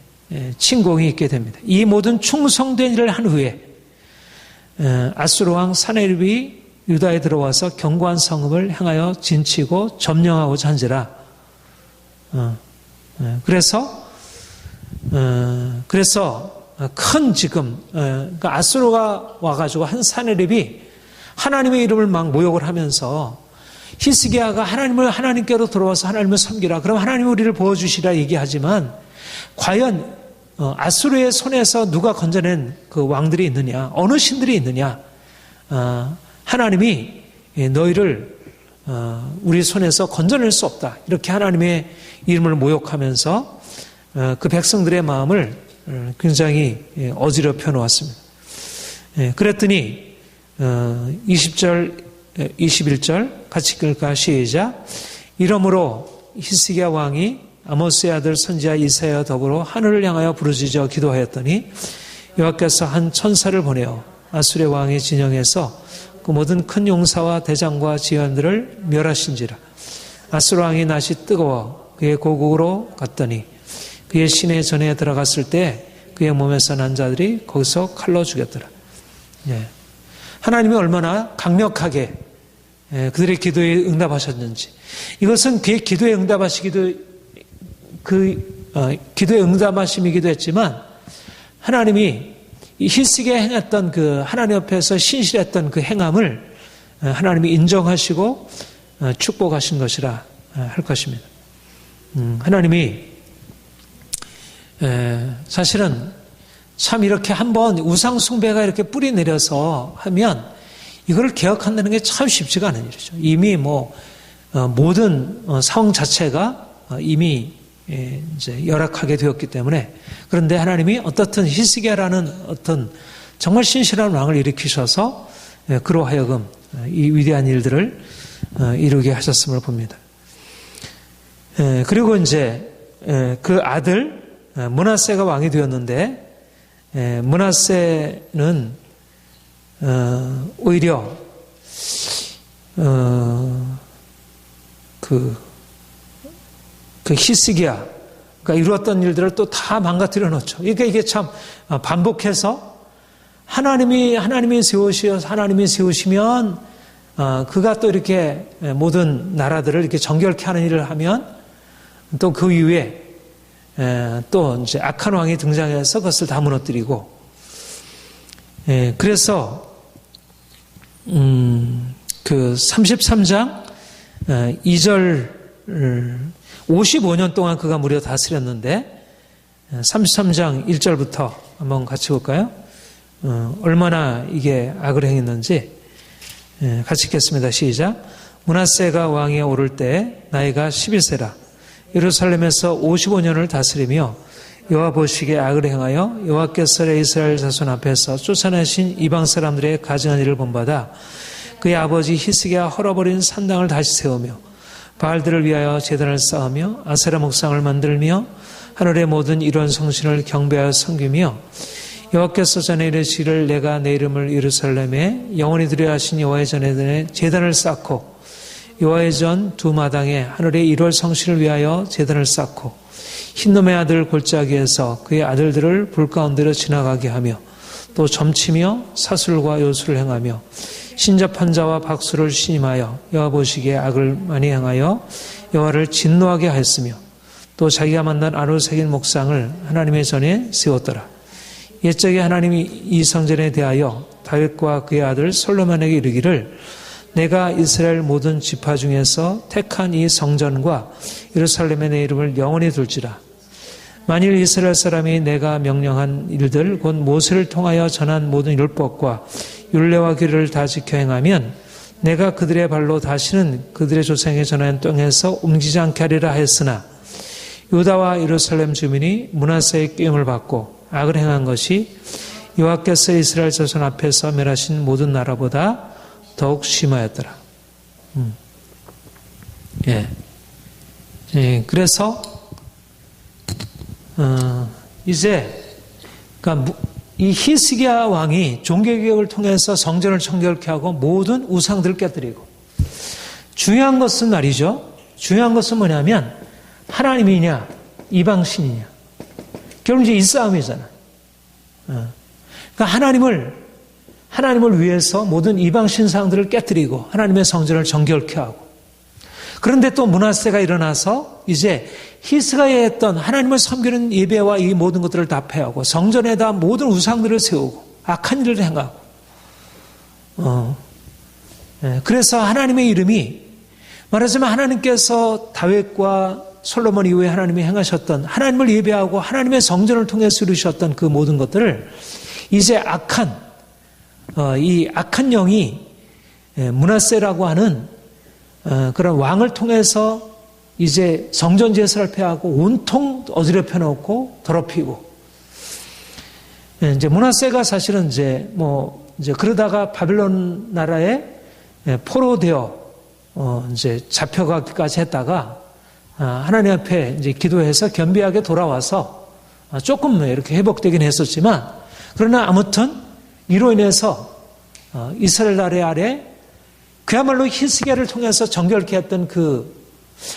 침공이 있게 됩니다. 이 모든 충성된 일을 한 후에 아수르 왕 사네립이 유다에 들어와서 견고한 성읍을 향하여 진치고 점령하고자 한지라. 그래서 큰 지금 그러니까 아수르가 와가지고 한 사네립이 하나님의 이름을 막 모욕을 하면서 히스기야가 하나님께로 들어와서 하나님을 섬기라. 그럼 하나님이 우리를 보여주시라 얘기하지만 과연 아수르의 손에서 누가 건져낸 그 왕들이 있느냐, 어느 신들이 있느냐? 하나님이 너희를 우리 손에서 건져낼 수 없다. 이렇게 하나님의 이름을 모욕하면서 그 백성들의 마음을 굉장히 어지럽혀 놓았습니다. 그랬더니 20절, 21절 같이 읽을까 시작. 이러므로 히스기야 왕이 아모스의 아들 선지자 이사야와 더불어 하늘을 향하여 부르짖어 기도하였더니 여호와께서 한 천사를 보내어 아수르 왕의 진영에서 그 모든 큰 용사와 대장과 지휘관들을 멸하신지라. 아수르 왕이 낯이 뜨거워 그의 고국으로 갔더니 그의 시내 전에 들어갔을 때 그의 몸에서 난 자들이 거기서 칼로 죽였더라. 하나님이 얼마나 강력하게 그들의 기도에 응답하셨는지, 이것은 그의 기도에 기도에 응답하심이기도 했지만 하나님이 히스기야 행했던 그 하나님 앞에서 신실했던 그 행함을 하나님이 인정하시고 축복하신 것이라 할 것입니다. 하나님이 사실은 참 이렇게 한번 우상 숭배가 이렇게 뿌리 내려서 하면 이걸 개혁한다는 게 참 쉽지가 않은 일이죠. 이미 모든 상황 자체가 이미 이제 열악하게 되었기 때문에. 그런데 하나님이 어떻든 히스기야라는 어떤 정말 신실한 왕을 일으키셔서 그로 하여금 이 위대한 일들을 이루게 하셨음을 봅니다. 그리고 이제 그 아들 므낫세가 왕이 되었는데, 므낫세는 오히려 그 히스기야가 이루었던 일들을 또 다 망가뜨려 놓죠. 그러니까 이게 참 반복해서 하나님이 세우시면 그가 또 이렇게 모든 나라들을 이렇게 정결케 하는 일을 하면 또 그 이후에 또 이제 악한 왕이 등장해서 그것을 다 무너뜨리고, 그래서 그 33장 2절 55년 동안 그가 무려 다스렸는데 33장 1절부터 한번 같이 볼까요? 얼마나 이게 악을 행했는지 같이 읽겠습니다. 시작. 므낫세가 왕위에 오를 때 나이가 11세라. 예루살렘에서 55년을 다스리며 여호와 보시기에 악을 행하여 여호와께서 이스라엘 자손 앞에서 쫓아내신 이방 사람들의 가증한 일을 본받아 그의 아버지 히스기야 헐어버린 산당을 다시 세우며 바알들을 위하여 제단을 쌓으며 아세라 목상을 만들며 하늘의 모든 이런 성신을 경배하여 섬기며 여호와께서 전에 이르시기를 내가 내 이름을 예루살렘에 영원히 두려 하신 여호와의 전에 제단을 쌓고 여호와의 전 두 마당에 하늘의 1월 성신을 위하여 제단을 쌓고 흰놈의 아들 골짜기에서 그의 아들들을 불 가운데로 지나가게 하며 또 점치며 사술과 요술을 행하며 신접한 자와 박수를 신임하여 여호와 보시기에 악을 많이 행하여 여호와를 진노하게 하였으며 또 자기가 만난 아로 새긴 목상을 하나님의 전에 세웠더라. 옛적에 하나님이 이 성전에 대하여 다윗과 그의 아들 솔로몬에게 이르기를 내가 이스라엘 모든 지파 중에서 택한 이 성전과 예루살렘의 내 이름을 영원히 둘지라. 만일 이스라엘 사람이 내가 명령한 일들 곧 모세를 통하여 전한 모든 율법과 율례와 규례를 다 지켜 행하면 내가 그들의 발로 다시는 그들의 조상에 전한 땅에서 옮기지 않게 하리라 하였으나 유다와 예루살렘 주민이 므낫세의 끼임을 받고 악을 행한 것이 여호와께서 이스라엘 자손 앞에서 멸하신 모든 나라보다 더욱 심하였더라. 그래서 이제 그러니까 이 히스기야 왕이 종교개혁을 통해서 성전을 정결케 하고 모든 우상들을 깨뜨리고, 중요한 것은 말이죠. 중요한 것은 뭐냐면 하나님이냐 이방신이냐. 결국 이제 이 싸움이잖아. 그러니까 하나님을 위해서 모든 이방 신상들을 깨뜨리고 하나님의 성전을 정결케 하고, 그런데 또 므낫세가 일어나서 이제 히스기야에 했던 하나님을 섬기는 예배와 이 모든 것들을 다 폐하고 성전에다 모든 우상들을 세우고 악한 일을 행하고, 그래서 하나님의 이름이 말하자면 하나님께서 다윗과 솔로몬 이후에 하나님이 행하셨던 하나님을 예배하고 하나님의 성전을 통해서 이루셨던 그 모든 것들을 이제 이 악한 영이 므낫세라고 하는 그런 왕을 통해서 이제 성전 제사를 폐하고 온통 어지럽혀 놓고 더럽히고, 이제 므낫세가 사실은 이제 그러다가 바빌론 나라에 포로되어 이제 잡혀가기까지 했다가 하나님 앞에 이제 기도해서 겸비하게 돌아와서 조금 이렇게 회복되긴 했었지만, 그러나 아무튼 이로 인해서 이스라엘 나라 아래 그야말로 히스기야를 통해서 정결케 했던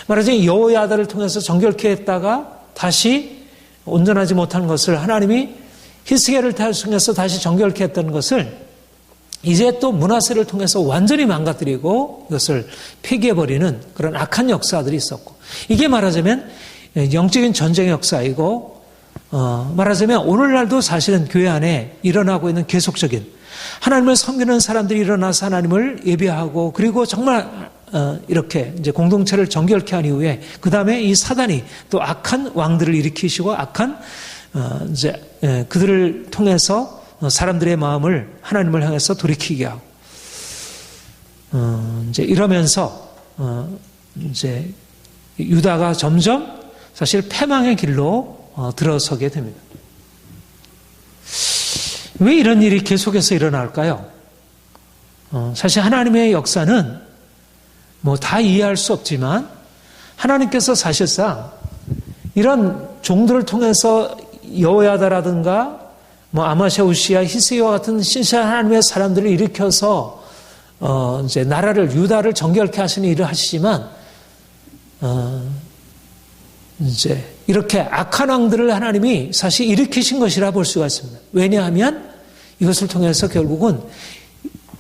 말하자면 여호야다를 통해서 정결케 했다가 다시 온전하지 못한 것을 하나님이 히스기야를 통해서 다시 정결케 했던 것을 이제 또 므낫세를 통해서 완전히 망가뜨리고 이것을 폐기해버리는 그런 악한 역사들이 있었고, 이게 말하자면 영적인 전쟁의 역사이고, 말하자면 오늘날도 사실은 교회 안에 일어나고 있는 계속적인 하나님을 섬기는 사람들이 일어나서 하나님을 예배하고, 그리고 정말 이렇게 이제 공동체를 정결케 한 이후에 그 다음에 이 사단이 또 악한 왕들을 일으키시고 악한 이제 그들을 통해서 사람들의 마음을 하나님을 향해서 돌이키게 하고, 이제 이러면서 이제 유다가 점점 사실 패망의 길로 들어서게 됩니다. 왜 이런 일이 계속해서 일어날까요? 사실 하나님의 역사는 뭐 다 이해할 수 없지만 하나님께서 사실상 이런 종들을 통해서 여호야다라든가 뭐 아마샤, 우시야, 히스기야와 같은 신실한 하나님의 사람들을 일으켜서 이제 나라를 유다를 정결케 하시는 일을 하시지만 이제 이렇게 악한 왕들을 하나님이 사실 일으키신 것이라 볼 수가 있습니다. 왜냐하면 이것을 통해서 결국은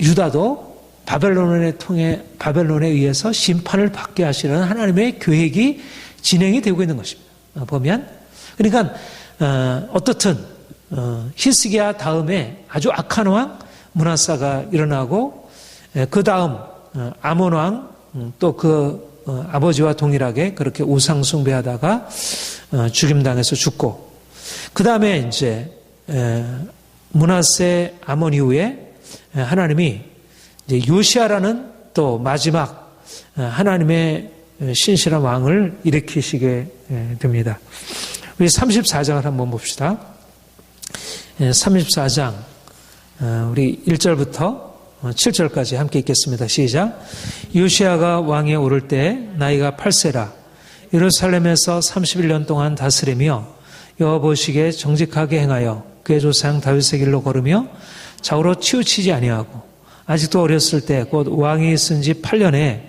유다도 바벨론에 의해서 심판을 받게 하시는 하나님의 계획이 진행이 되고 있는 것입니다. 보면 그러니까 어떻든 히스기야 다음에 아주 악한 왕 므낫사가 일어나고 그 다음 아몬 왕 또 그 아버지와 동일하게 그렇게 우상 숭배하다가 죽임당해서 죽고, 그 다음에 이제 므낫세 아몬 이후에 하나님이 이제 요시야라는 또 마지막 하나님의 신실한 왕을 일으키시게 됩니다. 우리 34장을 한번 봅시다. 34장 우리 1절부터 7절까지 함께 읽겠습니다. 시작. 요시야가 왕에 오를 때 나이가 8세라. 예루살렘에서 31년 동안 다스리며 여호와 보시기에 정직하게 행하여 그의 조상 다윗의 길로 걸으며 좌우로 치우치지 아니하고 아직도 어렸을 때 곧 왕이 있은 지 8년에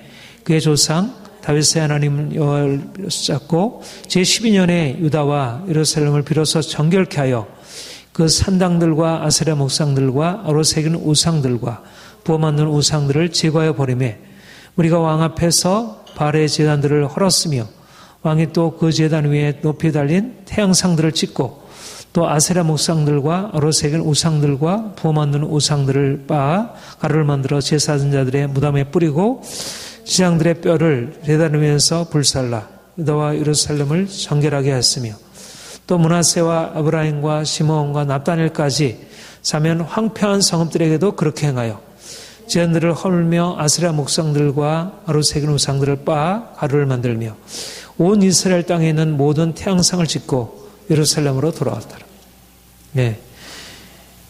그의 조상 다윗의 하나님 여호와를 붙잡고 제12년에 유다와 예루살렘을 비로소 정결케 하여 그 산당들과 아세라 목상들과 어로새긴 우상들과 부어 만든 우상들을 제거하여 버리매 우리가 왕 앞에서 바알의 제단들을 헐었으며 왕이 또 그 제단 위에 높이 달린 태양상들을 찍고 또 아세라 목상들과 어로새긴 우상들과 부어 만든 우상들을 빻아 가루를 만들어 제사장자들의 무덤에 뿌리고 지장들의 뼈를 제단 위에서 불살라 유다와 예루살렘을 정결하게 하였으며 또 므낫세와 아브라임과 시므온과 납다넬까지 사면 황폐한 성읍들에게도 그렇게 행하여 제단들을 헐며 아세라 목상들과 어로새긴 우상들을 빻아 가루를 만들며 온 이스라엘 땅에 있는 모든 태양상을 짓고 예루살렘으로 돌아왔더라. 네.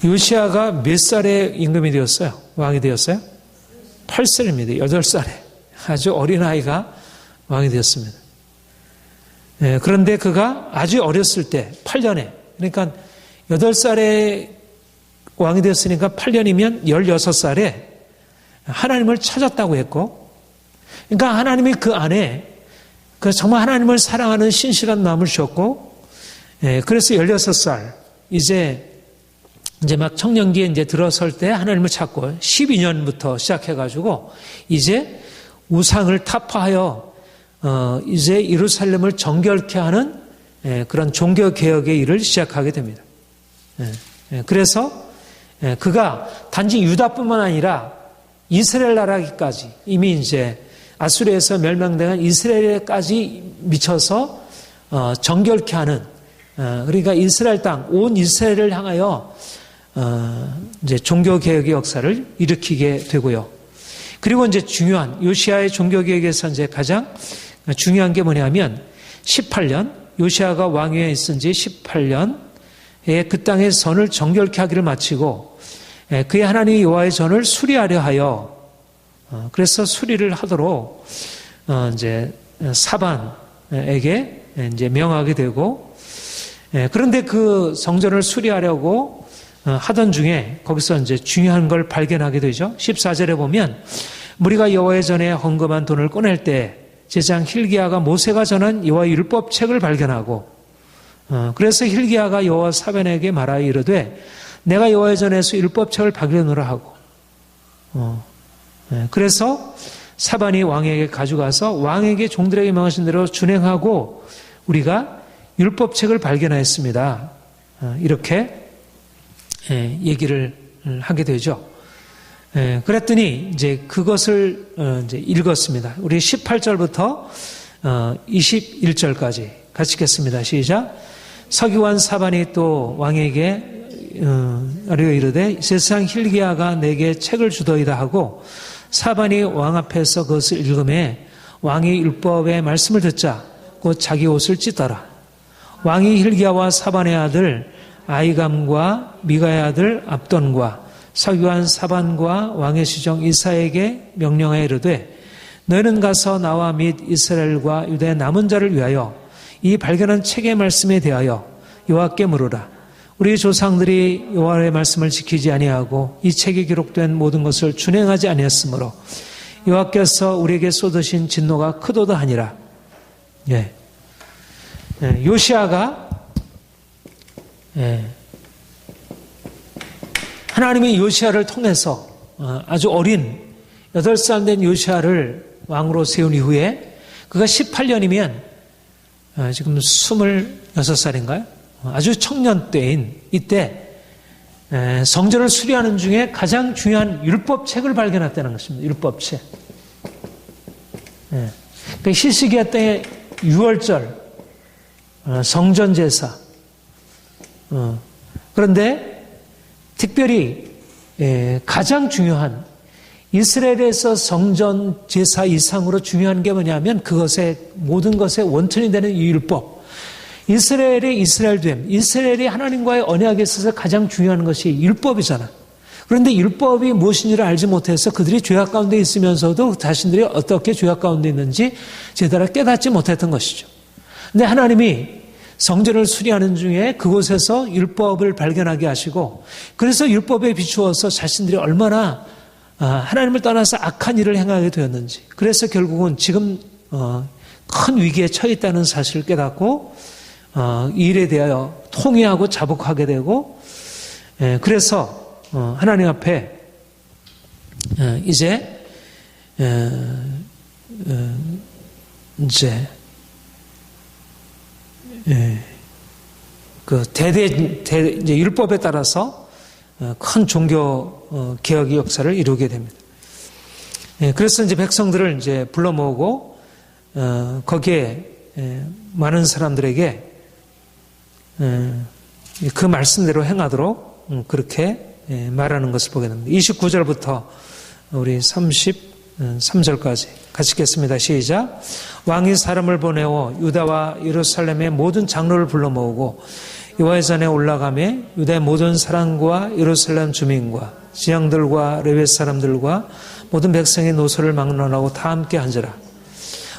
요시야가 몇 살에 임금이 되었어요? 왕이 되었어요? 8살입니다. 8살에. 아주 어린아이가 왕이 되었습니다. 네. 그런데 그가 아주 어렸을 때, 8년에, 그러니까 8살에 왕이 되었으니까 8년이면 16살에 하나님을 찾았다고 했고, 그러니까 하나님이 그 안에 그 정말 하나님을 사랑하는 신실한 마음을 주셨고, 그래서 16살, 이제 막 청년기에 이제 들어설 때 하나님을 찾고 12년부터 시작해가지고 이제 우상을 타파하여 이제 예루살렘을 정결케 하는 그런 종교개혁의 일을 시작하게 됩니다. 그래서 그가 단지 유다뿐만 아니라 이스라엘 나라기까지 이미 이제 아수르에서 멸망당한 이스라엘까지 미쳐서 정결케 하는, 그러니까 이스라엘 땅, 온 이스라엘을 향하여 이제 종교개혁의 역사를 일으키게 되고요. 그리고 이제 중요한 요시야의 종교개혁에서 이제 가장 중요한 게 뭐냐면 18년, 요시야가 왕위에 있은 지 18년에 그 땅의 선을 정결케 하기를 마치고 그의 하나님 여호와의 전을 수리하려 하여 그래서 수리를 하도록 이제 사반에게 이제 명하게 되고, 그런데 그 성전을 수리하려고 하던 중에 거기서 이제 중요한 걸 발견하게 되죠. 14절에 보면 무리가 여호와의 전에 헌금한 돈을 꺼낼 때 제장 hil기야가 모세가 전한 여호와의 율법책을 발견하고, 그래서 hil기야가 여호와 사변에게 말하여 이르되 내가 여호와의 전에서 율법책을 발견하라 하고, 그래서 사반이 왕에게 가져가서 왕에게 종들에게 명하신 대로 준행하고 우리가 율법책을 발견하였습니다. 이렇게 얘기를 하게 되죠. 그랬더니 이제 그것을 이제 읽었습니다. 우리 18절부터 21절까지 같이 읽겠습니다. 시작. 서기관 사반이 또 왕에게 아뢰어 이르되 세상 hil기야가 내게 책을 주더이다 하고 사반이 왕 앞에서 그것을 읽음에 왕이 율법의 말씀을 듣자 곧 자기 옷을 찢더라. 왕이 hil기야와 사반의 아들 아이감과 미가의 아들 압돈과 서기관 사반과 왕의 시정 이사에게 명령하여 이르되 너희는 가서 나와 및 이스라엘과 유다의 남은 자를 위하여 이 발견한 책의 말씀에 대하여 여호와께 물으라. 우리 조상들이 여호와의 말씀을 지키지 아니하고 이 책에 기록된 모든 것을 준행하지 아니했으므로 여호와께서 우리에게 쏟으신 진노가 크도다 하니라. 요시야가 하나님이 요시야를 통해서 아주 어린 8살 된 요시야를 왕으로 세운 이후에 그가 18년이면 지금 26살인가요? 아주 청년 때인 이때 성전을 수리하는 중에 가장 중요한 율법책을 발견했다는 것입니다. 율법책. 그러니까 히스기야 때의 유월절 성전제사. 그런데 특별히 가장 중요한 이스라엘에서 성전 제사 이상으로 중요한 게 뭐냐면 그것의 모든 것의 원천이 되는 이 율법. 이스라엘의 이스라엘됨, 이스라엘이 하나님과의 언약에 있어서 가장 중요한 것이 율법이잖아. 그런데 율법이 무엇인지를 알지 못해서 그들이 죄악 가운데 있으면서도 자신들이 어떻게 죄악 가운데 있는지 제대로 깨닫지 못했던 것이죠. 근데 하나님이 성전을 수리하는 중에 그곳에서 율법을 발견하게 하시고 그래서 율법에 비추어서 자신들이 얼마나 하나님을 떠나서 악한 일을 행하게 되었는지 그래서 결국은 지금 큰 위기에 처해 있다는 사실을 깨닫고 이 일에 대하여 통회하고 자복하게 되고 그래서 하나님 앞에 이제 그 이제 율법에 따라서 큰 종교 개혁의 역사를 이루게 됩니다. 그래서 이제 백성들을 이제 불러 모으고 거기에 많은 사람들에게 그 말씀대로 행하도록 그렇게 말하는 것을 보게 됩니다. 29절부터 우리 33절까지 같이 읽겠습니다. 시작. 왕이 사람을 보내어 유다와 예루살렘의 모든 장로를 불러 모으고 여호와의 전에 올라가매 유다의 모든 사람과 예루살렘 주민과 지향들과 레위 사람들과 모든 백성의 노소를 막론하고 다 함께 앉으라.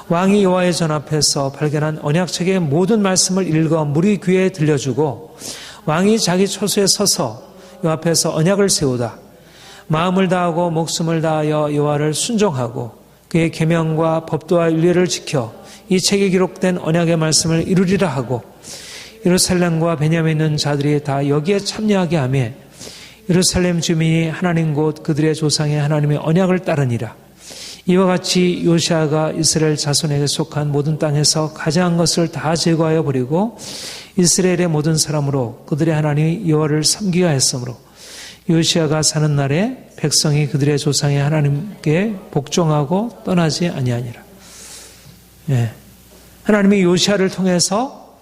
왕이 여호와의 전 앞에서 발견한 언약책의 모든 말씀을 읽어 무리 귀에 들려주고 왕이 자기 초소에 서서 여호와 앞에서 언약을 세우다. 마음을 다하고 목숨을 다하여 여호와를 순종하고 그의 계명과 법도와 윤례를 지켜 이 책에 기록된 언약의 말씀을 이루리라 하고 예루살렘과 베냐민에 있는 자들이 다 여기에 참여하게 하며 예루살렘 주민이 하나님 곧 그들의 조상의 하나님의 언약을 따르니라. 이와 같이 요시야가 이스라엘 자손에게 속한 모든 땅에서 가장한 것을 다 제거하여 버리고 이스라엘의 모든 사람으로 그들의 하나님 여호와를 섬기게 하였으므로 요시야가 사는 날에 백성이 그들의 조상의 하나님께 복종하고 떠나지 아니하니라. 하나님이 요시야를 통해서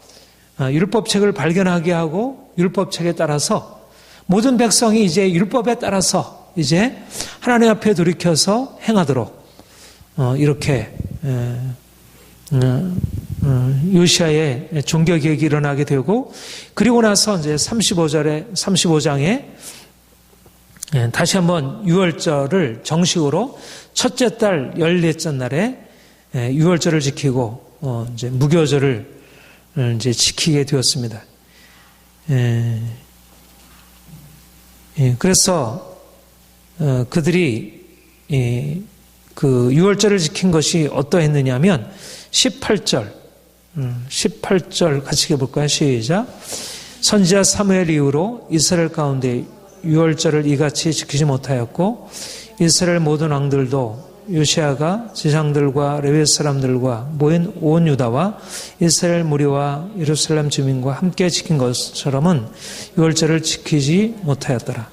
율법책을 발견하게 하고 율법책에 따라서 모든 백성이 이제 율법에 따라서 이제 하나님 앞에 돌이켜서 행하도록 이렇게 요시야의 종교개혁이 일어나게 되고 그리고 나서 이제 35장에 다시 한번 유월절을 정식으로 첫째 달 14째 날에 유월절을 지키고 이제 무교절을 이제 지키게 되었습니다. 그래서 그들이 그 유월절을 지킨 것이 어떠했느냐면 18절 같이 해볼까요? 시작. 선지자 사무엘 이후로 이스라엘 가운데 유월절을 이같이 지키지 못하였고 이스라엘 모든 왕들도 요시야가 지상들과 레위 사람들과 모인 온 유다와 이스라엘 무리와 예루살렘 주민과 함께 지킨 것처럼은 유월절을 지키지 못하였더라.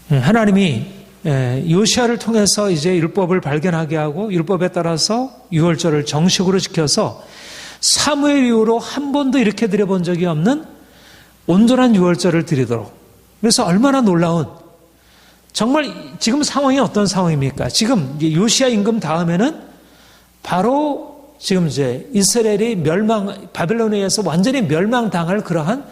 하나님이 요시야를 통해서 이제 율법을 발견하게 하고 율법에 따라서 유월절을 정식으로 지켜서 사무엘 이후로 한 번도 이렇게 드려본 적이 없는 온전한 유월절을 드리도록. 그래서 얼마나 놀라운, 정말 지금 상황이 어떤 상황입니까? 지금 요시야 임금 다음에는 바로 지금 이제 이스라엘이 바벨론에 의해서 완전히 멸망당할 그러한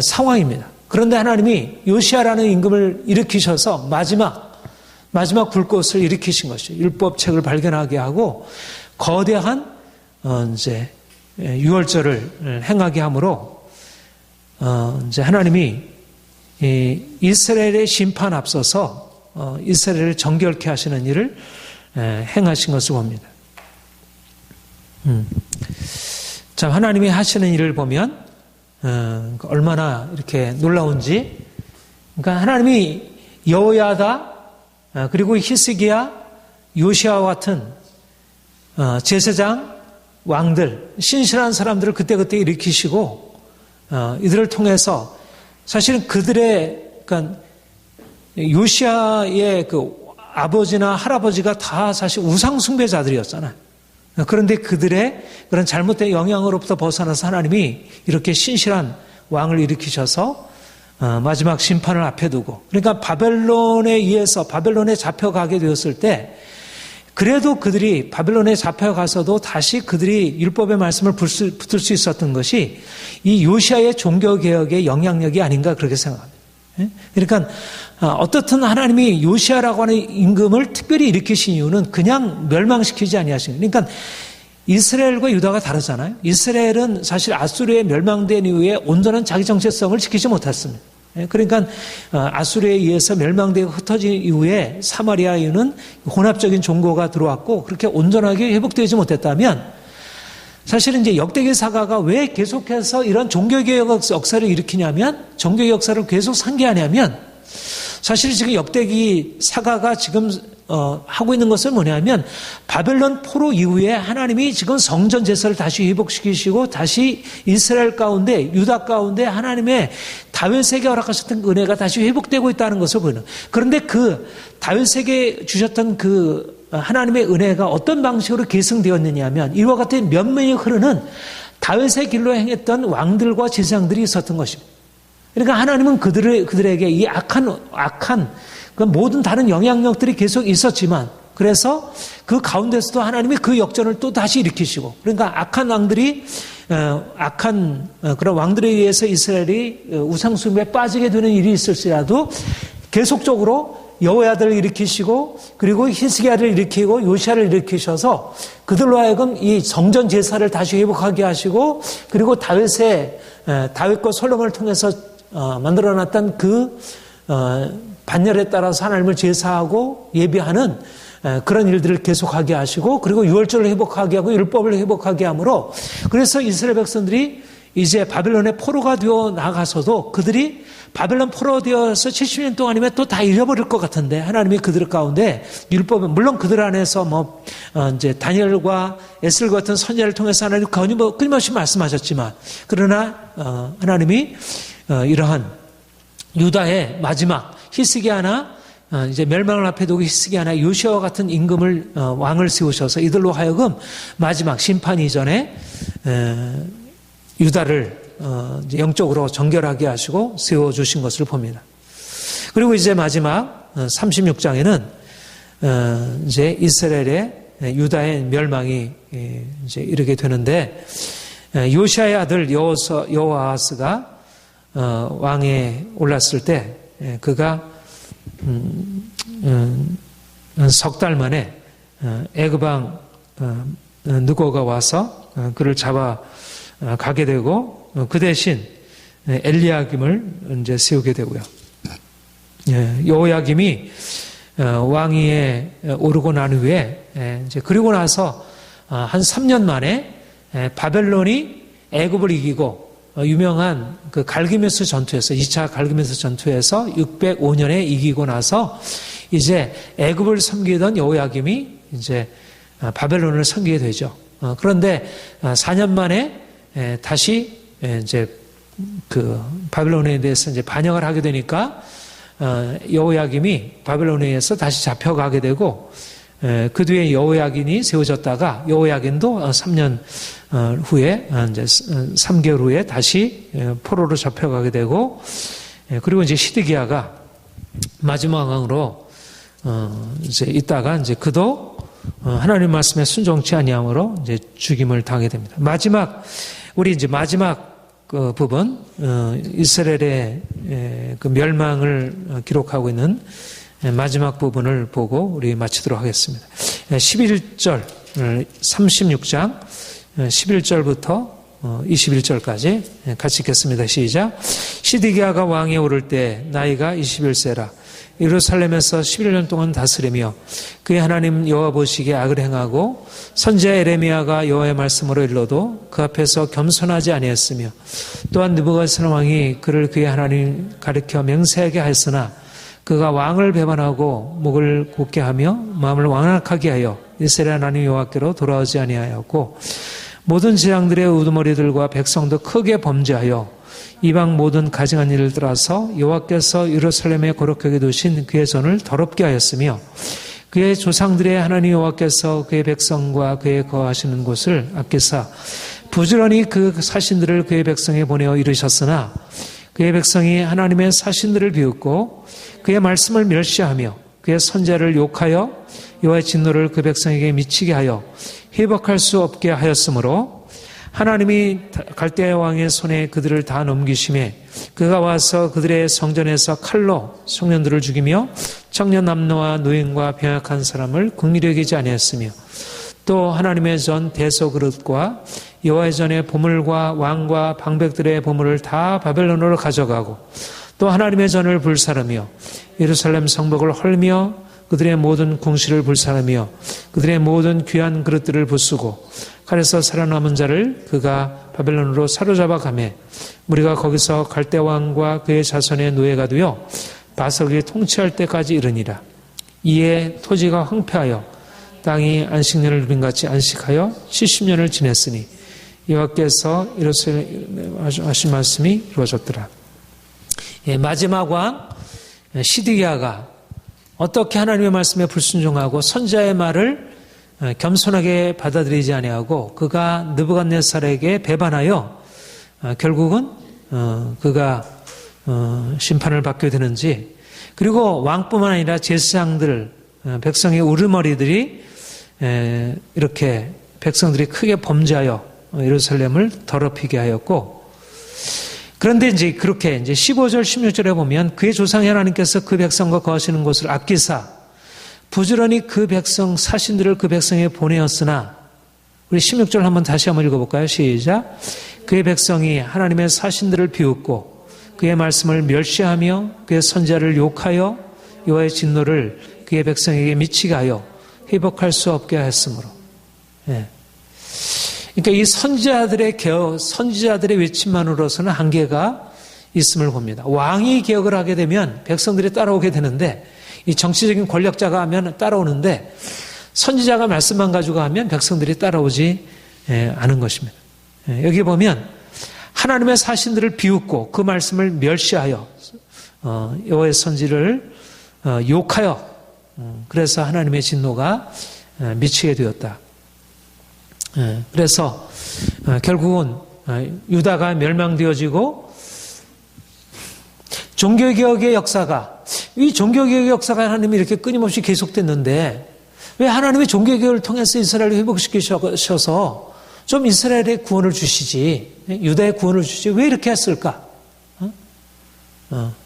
상황입니다. 그런데 하나님이 요시야라는 임금을 일으키셔서 마지막 불꽃을 일으키신 것이죠. 율법책을 발견하게 하고 거대한 이제 유월절을 행하게 함으로 이제 하나님이 이스라엘의 심판 앞서서 이스라엘을 정결케 하시는 일을 행하신 것을 봅니다. 자, 하나님이 하시는 일을 보면 얼마나 이렇게 놀라운지. 그러니까 하나님이 여호야다 그리고 히스기야, 요시아와 같은 제사장 왕들, 신실한 사람들을 그때그때 일으키시고 이들을 통해서 사실은 그러니까 요시아의 그 아버지나 할아버지가 다 사실 우상 숭배자들이었잖아요. 그런데 그들의 그런 잘못된 영향으로부터 벗어나서 하나님이 이렇게 신실한 왕을 일으키셔서 마지막 심판을 앞에 두고, 그러니까 바벨론에 의해서 바벨론에 잡혀가게 되었을 때 그래도 그들이 바벨론에 잡혀가서도 다시 그들이 율법의 말씀을 붙들 수 있었던 것이 이 요시아의 종교개혁의 영향력이 아닌가 그렇게 생각합니다. 그러니까 어떻든 하나님이 요시아라고 하는 임금을 특별히 일으키신 이유는 그냥 멸망시키지 아니하신 거예요. 그러니까 이스라엘과 유다가 다르잖아요. 이스라엘은 사실 아수르에 멸망된 이후에 온전한 자기 정체성을 지키지 못했습니다. 그러니까 아수르에 의해서 멸망되고 흩어진 이후에 사마리아에는 혼합적인 종교가 들어왔고 그렇게 온전하게 회복되지 못했다면, 사실은 이제 역대기 사가가 왜 계속해서 이런 종교개혁 역사를 일으키냐면, 종교개혁 역사를 계속 상기하냐면, 사실 지금 역대기 사가가 지금 하고 있는 것은 뭐냐면 바벨론 포로 이후에 하나님이 지금 성전 제사를 다시 회복시키시고 다시 이스라엘 가운데 유다 가운데 하나님의 다윗에게 허락하셨던 은혜가 다시 회복되고 있다는 것을 보이는. 그런데 그 다윗에게 주셨던 그 하나님의 은혜가 어떤 방식으로 계승되었느냐 하면 이와 같은 면면이 흐르는 다윗의 길로 행했던 왕들과 제사장들이 있었던 것입니다. 그러니까 하나님은 그들에게 이 악한 그 모든 다른 영향력들이 계속 있었지만, 그래서 그 가운데서도 하나님이 그 역전을 또 다시 일으키시고, 그러니까 악한 왕들이 그런 왕들에 의해서 이스라엘이 우상숭배에 빠지게 되는 일이 있을지라도 계속적으로 여호야들을 일으키시고 그리고 히스기야를 일으키고 요시아를 일으키셔서 그들로 하여금 이 성전 제사를 다시 회복하게 하시고, 그리고 다윗과 솔로몬을 통해서 만들어놨던 그 반열에 따라서 하나님을 제사하고 예배하는 그런 일들을 계속하게 하시고, 그리고 유월절을 회복하게 하고 율법을 회복하게 함으로, 그래서 이스라엘 백성들이 이제 바벨론의 포로가 되어 나가서도 그들이 바벨론 포로 되어서 70년 동안이면 또 다 잃어버릴 것 같은데 하나님이 그들 가운데 율법은 물론 그들 안에서 이제 다니엘과 에스겔 같은 선지자를 통해서 하나님 끊임없이 말씀하셨지만, 그러나 하나님이 이러한 유다의 마지막 히스기야나 이제 멸망을 앞에 두고 히스기야나 요시아와 같은 임금을 왕을 세우셔서 이들로 하여금 마지막 심판 이전에 유다를 영적으로 정결하게 하시고 세워주신 것을 봅니다. 그리고 이제 마지막 36장에는 이제 이스라엘의 유다의 멸망이 이제 이르게 되는데, 요시아의 아들 여호아하스가 왕에 올랐을 때 그가 석 달 만에 애굽 왕 느고가 와서 그를 잡아 가게 되고, 그 대신 엘리야김을 이제 세우게 되고요. 여호야김이 왕위에 오르고 난 후에 이제 그리고 나서 한 3년 만에 바벨론이 애굽을 이기고 유명한 그 갈기메스 전투에서 2차 갈기메스 전투에서 605년에 이기고 나서 이제 애굽을 섬기던 여호야김이 이제 바벨론을 섬기게 되죠. 그런데 4년 만에 다시 이제 그 바벨론에 대해서 이제 반역을 하게 되니까 여호야김이 바벨론에 의해서 다시 잡혀가게 되고, 그 뒤에 여호야긴이 세워졌다가 여호야긴도 3년 후에 이제 3개월 후에 다시 포로로 잡혀가게 되고, 그리고 이제 시드기야가 마지막 왕으로 이제 있다가 이제 그도 하나님 말씀에 순종치 아니함으로 이제 죽임을 당하게 됩니다. 우리 이제 마지막 그 부분, 이스라엘의 그 멸망을 기록하고 있는 마지막 부분을 보고 우리 마치도록 하겠습니다. 11절, 36장 11절부터 21절까지 같이 읽겠습니다. 시작. 시드기야가 왕에 오를 때 나이가 21세라. 예루살렘에서 11년 동안 다스리며 그의 하나님 여호와 보시기에 악을 행하고 선지자 에레미야가 여호와의 말씀으로 일러도 그 앞에서 겸손하지 아니했으며, 또한 느부갓네살 왕이 그를 그의 하나님 가리켜 맹세하게 하였으나 그가 왕을 배반하고 목을 곧게 하며 마음을 완악하게 하여 이스라엘 하나님 여호와께로 돌아오지 아니하였고, 모든 재앙들의 우두머리들과 백성도 크게 범죄하여 이방 모든 가증한 일을 따라서 여호와께서 예루살렘에 거룩하게 두신 그의 전을 더럽게 하였으며, 그의 조상들의 하나님 여호와께서 그의 백성과 그의 거하시는 곳을 아끼사 부지런히 그 사신들을 그의 백성에 보내어 이르셨으나, 그의 백성이 하나님의 사신들을 비웃고 그의 말씀을 멸시하며 그의 선자를 욕하여 여호와의 진노를 그 백성에게 미치게 하여 회복할 수 없게 하였으므로, 하나님이 갈대아 왕의 손에 그들을 다 넘기심에 그가 와서 그들의 성전에서 칼로 청년들을 죽이며 청년 남녀와 노인과 병약한 사람을 긍휼히 여기지 아니했으며, 또 하나님의 전 대소그릇과 여호와의 전의 보물과 왕과 방백들의 보물을 다 바벨론으로 가져가고, 또 하나님의 전을 불사르며 예루살렘 성벽을 헐며 그들의 모든 궁실을 불사르며 그들의 모든 귀한 그릇들을 부수고, 칼에서 살아남은 자를 그가 바벨론으로 사로잡아 가매 우리가 거기서 갈대 왕과 그의 자손의 노예가 되어 바석이 통치할 때까지 이르니라. 이에 토지가 황폐하여 땅이 안식년을 누린 같이 안식하여 70년을 지냈으니 여호와께서 이렇게 하신 말씀이 이루어졌더라. 마지막 왕 시드기야가 어떻게 하나님의 말씀에 불순종하고 선지자의 말을 겸손하게 받아들이지 아니하고 그가 느부갓네살에게 배반하여 결국은 그가 심판을 받게 되는지, 그리고 왕뿐만 아니라 제사장들, 백성의 우르머리들이 이렇게 백성들이 크게 범죄하여 예루살렘을 더럽히게 하였고, 그런데 이제 그렇게 이제 15절 16절에 보면 그의 조상의 하나님께서 그 백성과 거하시는 곳을 아끼사 부지런히 그 백성 사신들을 그 백성에 보내었으나, 우리 16절 한번 다시 한번 읽어볼까요? 시작. 그의 백성이 하나님의 사신들을 비웃고 그의 말씀을 멸시하며 그의 선지자를 욕하여 여호와의 진노를 그의 백성에게 미치게 하여 회복할 수 없게 하였으므로. 그러니까 이 선지자들의 외침만으로서는 한계가 있음을 봅니다. 왕이 개혁을 하게 되면 백성들이 따라오게 되는데, 이 정치적인 권력자가 하면 따라오는데 선지자가 말씀만 가지고 하면 백성들이 따라오지 않은 것입니다. 여기 보면 하나님의 사신들을 비웃고 그 말씀을 멸시하여 여호와의 선지를 욕하여 그래서 하나님의 진노가 미치게 되었다. 그래서 결국은 유다가 멸망되어지고 종교개혁의 역사가, 이 종교개혁의 역사가 하나님이 이렇게 끊임없이 계속됐는데 왜 하나님의 종교개혁을 통해서 이스라엘을 회복시키셔서 좀 이스라엘의 구원을 주시지, 유다의 구원을 주시지 왜 이렇게 했을까?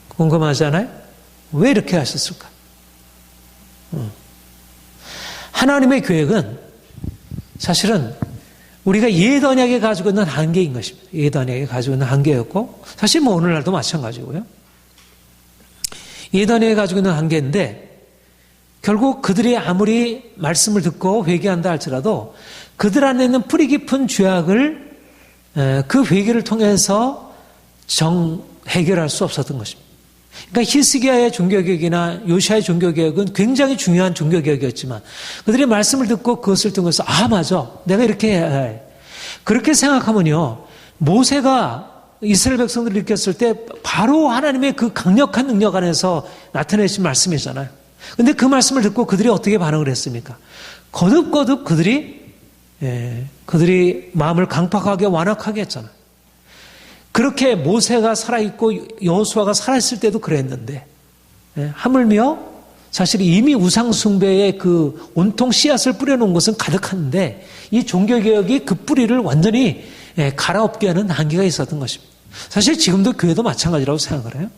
궁금하잖아요? 왜 이렇게 하셨을까? 하나님의 계획은 사실은 우리가 옛 언약에 가지고 있는 한계인 것입니다. 옛 언약에 가지고 있는 한계였고, 사실 뭐 오늘날도 마찬가지고요. 옛 언약에 가지고 있는 한계인데, 결국 그들이 아무리 말씀을 듣고 회개한다 할지라도 그들 안에 있는 뿌리 깊은 죄악을 그 회개를 통해서 해결할 수 없었던 것입니다. 그러니까 히스기야의 종교개혁이나 요시아의 종교개혁은 굉장히 중요한 종교개혁이었지만 그들이 말씀을 듣고 그것을 통해서 맞아, 내가 이렇게 해야 해. 그렇게 생각하면요, 모세가 이스라엘 백성들을 일으켰을 때 바로 하나님의 그 강력한 능력 안에서 나타내신 말씀이잖아요. 근데 그 말씀을 듣고 그들이 어떻게 반응을 했습니까? 거듭거듭 그들이 마음을 강팍하게 완악하게 했잖아요. 그렇게 모세가 살아있고 여호수아가 살아있을 때도 그랬는데, 하물며 사실 이미 우상숭배의 그 온통 씨앗을 뿌려놓은 것은 가득한데, 이 종교개혁이 그 뿌리를 완전히 갈아엎게 하는 한계가 있었던 것입니다. 사실 지금도 교회도 마찬가지라고 생각을 해요.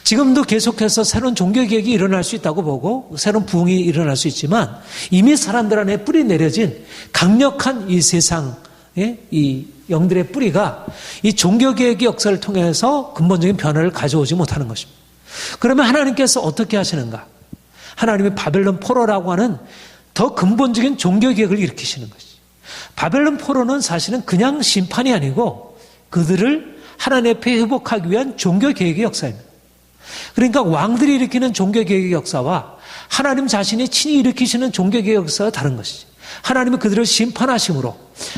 지금도 계속해서 새로운 종교개혁이 일어날 수 있다고 보고 새로운 부흥이 일어날 수 있지만, 이미 사람들 안에 뿌리 내려진 강력한 이 세상의 이 영들의 뿌리가 이 종교개혁의 역사를 통해서 근본적인 변화를 가져오지 못하는 것입니다. 그러면 하나님께서 어떻게 하시는가? 하나님이 바벨론 포로라고 하는 더 근본적인 종교개혁을 일으키시는 것이죠. 바벨론 포로는 사실은 그냥 심판이 아니고 그들을 하나님 앞에 회복하기 위한 종교개혁의 역사입니다. 그러니까 왕들이 일으키는 종교개혁의 역사와 하나님 자신이 친히 일으키시는 종교개혁의 역사가 다른 것이죠. 하나님이 그들을 심판하심으로,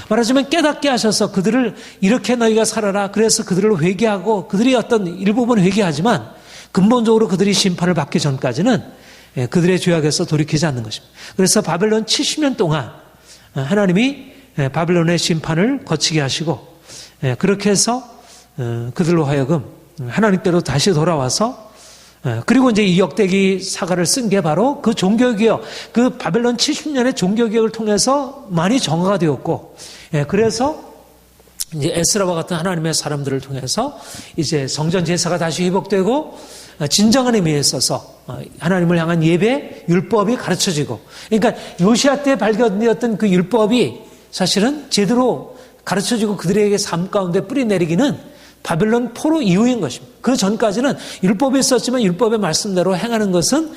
말하자면 깨닫게 하셔서 그들을 이렇게 너희가 살아라, 그래서 그들을 회개하고, 그들이 어떤 일부분 회개하지만 근본적으로 그들이 심판을 받기 전까지는 그들의 죄악에서 돌이키지 않는 것입니다. 그래서 바벨론 70년 동안 하나님이 바벨론의 심판을 거치게 하시고, 그렇게 해서 그들로 하여금 하나님께로 다시 돌아와서, 그리고 이제 이 역대기 사가를 쓴 게 바로 그 종교개혁, 그 바벨론 70년의 종교개혁을 통해서 많이 정화가 되었고, 그래서 이제 에스라와 같은 하나님의 사람들을 통해서 이제 성전 제사가 다시 회복되고, 진정한 의미에 있어서 하나님을 향한 예배, 율법이 가르쳐지고, 그러니까 요시아 때 발견되었던 그 율법이 사실은 제대로 가르쳐지고 그들에게 삶 가운데 뿌리 내리기는 바벨론 포로 이후인 것입니다. 그 전까지는 율법이 있었지만 율법의 말씀대로 행하는 것은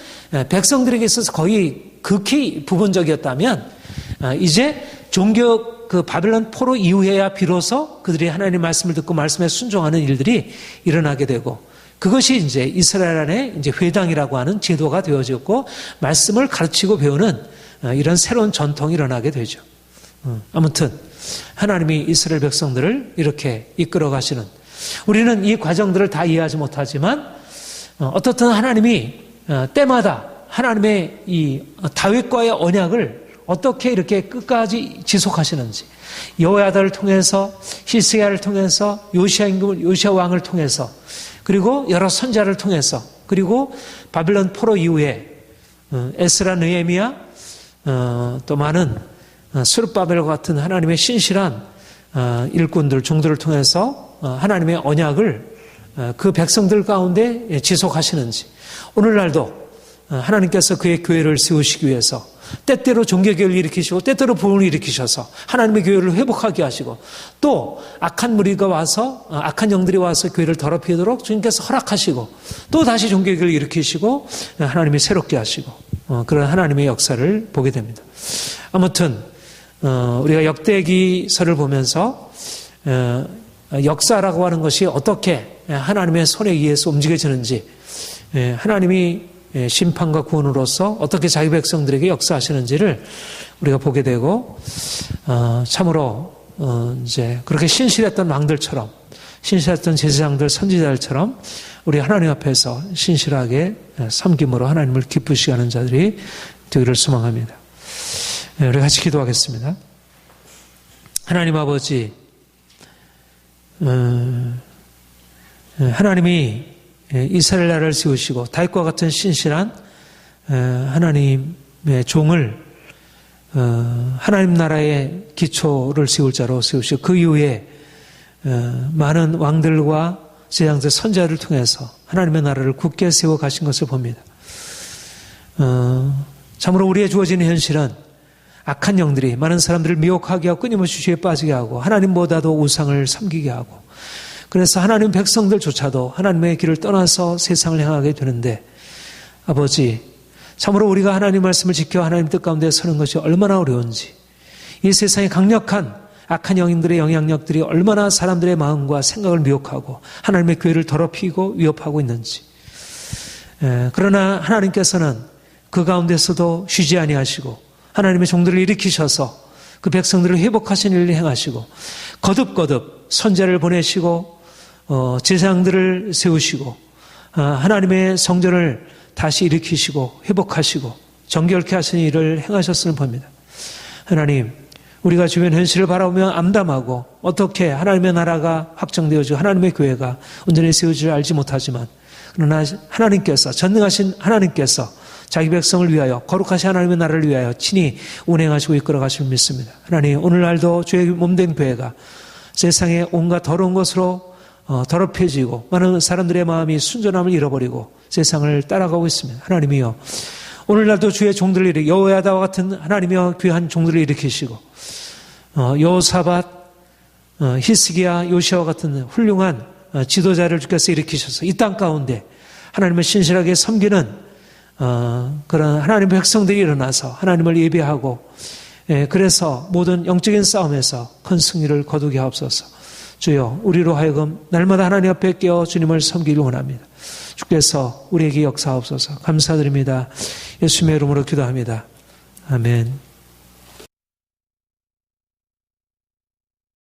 백성들에게 있어서 거의 극히 부분적이었다면, 이제 종교 그 바벨론 포로 이후에야 비로소 그들이 하나님의 말씀을 듣고 말씀에 순종하는 일들이 일어나게 되고, 그것이 이제 이스라엘 안에 이제 회당이라고 하는 제도가 되어졌고, 말씀을 가르치고 배우는 이런 새로운 전통이 일어나게 되죠. 아무튼 하나님이 이스라엘 백성들을 이렇게 이끌어 가시는, 우리는 이 과정들을 다 이해하지 못하지만 어떻든 하나님이 때마다 하나님의 이 다윗과의 언약을 어떻게 이렇게 끝까지 지속하시는지, 여호야다를 통해서, 히스기야를 통해서, 요시야 왕을 통해서, 그리고 여러 선자를 통해서, 그리고 바벨론 포로 이후에 에스라, 느헤미야, 또 많은 스룹바벨과 같은 하나님의 신실한 일꾼들, 종들을 통해서 하나님의 언약을 그 백성들 가운데 지속하시는지, 오늘날도 하나님께서 그의 교회를 세우시기 위해서 때때로 종교개혁을 일으키시고 때때로 부흥을 일으키셔서 하나님의 교회를 회복하게 하시고, 또 악한 무리가 와서, 악한 영들이 와서 교회를 더럽히도록 주님께서 허락하시고, 또 다시 종교개혁을 일으키시고 하나님이 새롭게 하시고, 그런 하나님의 역사를 보게 됩니다. 아무튼 우리가 역대기서를 보면서 역사라고 하는 것이 어떻게 하나님의 손에 의해서 움직여지는지, 하나님이 심판과 구원으로서 어떻게 자기 백성들에게 역사하시는지를 우리가 보게 되고, 참으로 이제 그렇게 신실했던 왕들처럼, 신실했던 제사장들, 선지자들처럼 우리 하나님 앞에서 신실하게 섬김으로 하나님을 기쁘시게 하는 자들이 되기를 소망합니다. 우리 같이 기도하겠습니다. 하나님 아버지, 하나님이 이스라엘 나라를 세우시고 다윗과 같은 신실한 하나님의 종을 하나님 나라의 기초를 세울 자로 세우시고, 그 이후에 많은 왕들과 제장들, 선자를 통해서 하나님의 나라를 굳게 세워 가신 것을 봅니다. 참으로 우리의 주어지는 현실은 악한 영들이 많은 사람들을 미혹하게 하고 끊임없이 죄에 빠지게 하고 하나님보다도 우상을 섬기게 하고, 그래서 하나님 백성들조차도 하나님의 길을 떠나서 세상을 향하게 되는데, 아버지, 참으로 우리가 하나님 말씀을 지켜 하나님 뜻 가운데 서는 것이 얼마나 어려운지, 이 세상에 강력한 악한 영인들의 영향력들이 얼마나 사람들의 마음과 생각을 미혹하고 하나님의 교회를 더럽히고 위협하고 있는지, 그러나 하나님께서는 그 가운데서도 쉬지 아니하시고 하나님의 종들을 일으키셔서 그 백성들을 회복하시는 일을 행하시고, 거듭거듭 선자를 보내시고 제사장들을 세우시고 하나님의 성전을 다시 일으키시고 회복하시고 정결케 하시는 일을 행하셨음을 봅니다. 하나님, 우리가 주변 현실을 바라보며 암담하고 어떻게 하나님의 나라가 확정되어지고 하나님의 교회가 온전히 세워질 알지 못하지만, 그러나 하나님께서, 전능하신 하나님께서 자기 백성을 위하여 거룩하신 하나님의 나라를 위하여 친히 운행하시고 이끌어가심을 믿습니다. 하나님, 오늘날도 주의 몸된 교회가 세상의 온갖 더러운 것으로 더럽혀지고 많은 사람들의 마음이 순전함을 잃어버리고 세상을 따라가고 있습니다. 하나님이여, 오늘날도 주의 종들을 일으키고 여호야다와 같은 하나님의 귀한 종들을 일으키시고 여호사밧, 히스기야, 요시아와 같은 훌륭한 지도자를 주께서 일으키셔서 이 땅 가운데 하나님을 신실하게 섬기는 그런 하나님의 백성들이 일어나서 하나님을 예배하고, 그래서 모든 영적인 싸움에서 큰 승리를 거두게 하옵소서. 주여, 우리로 하여금 날마다 하나님 앞에 깨어 주님을 섬기길 원합니다. 주께서 우리에게 역사하옵소서. 감사드립니다. 예수님의 이름으로 기도합니다. 아멘.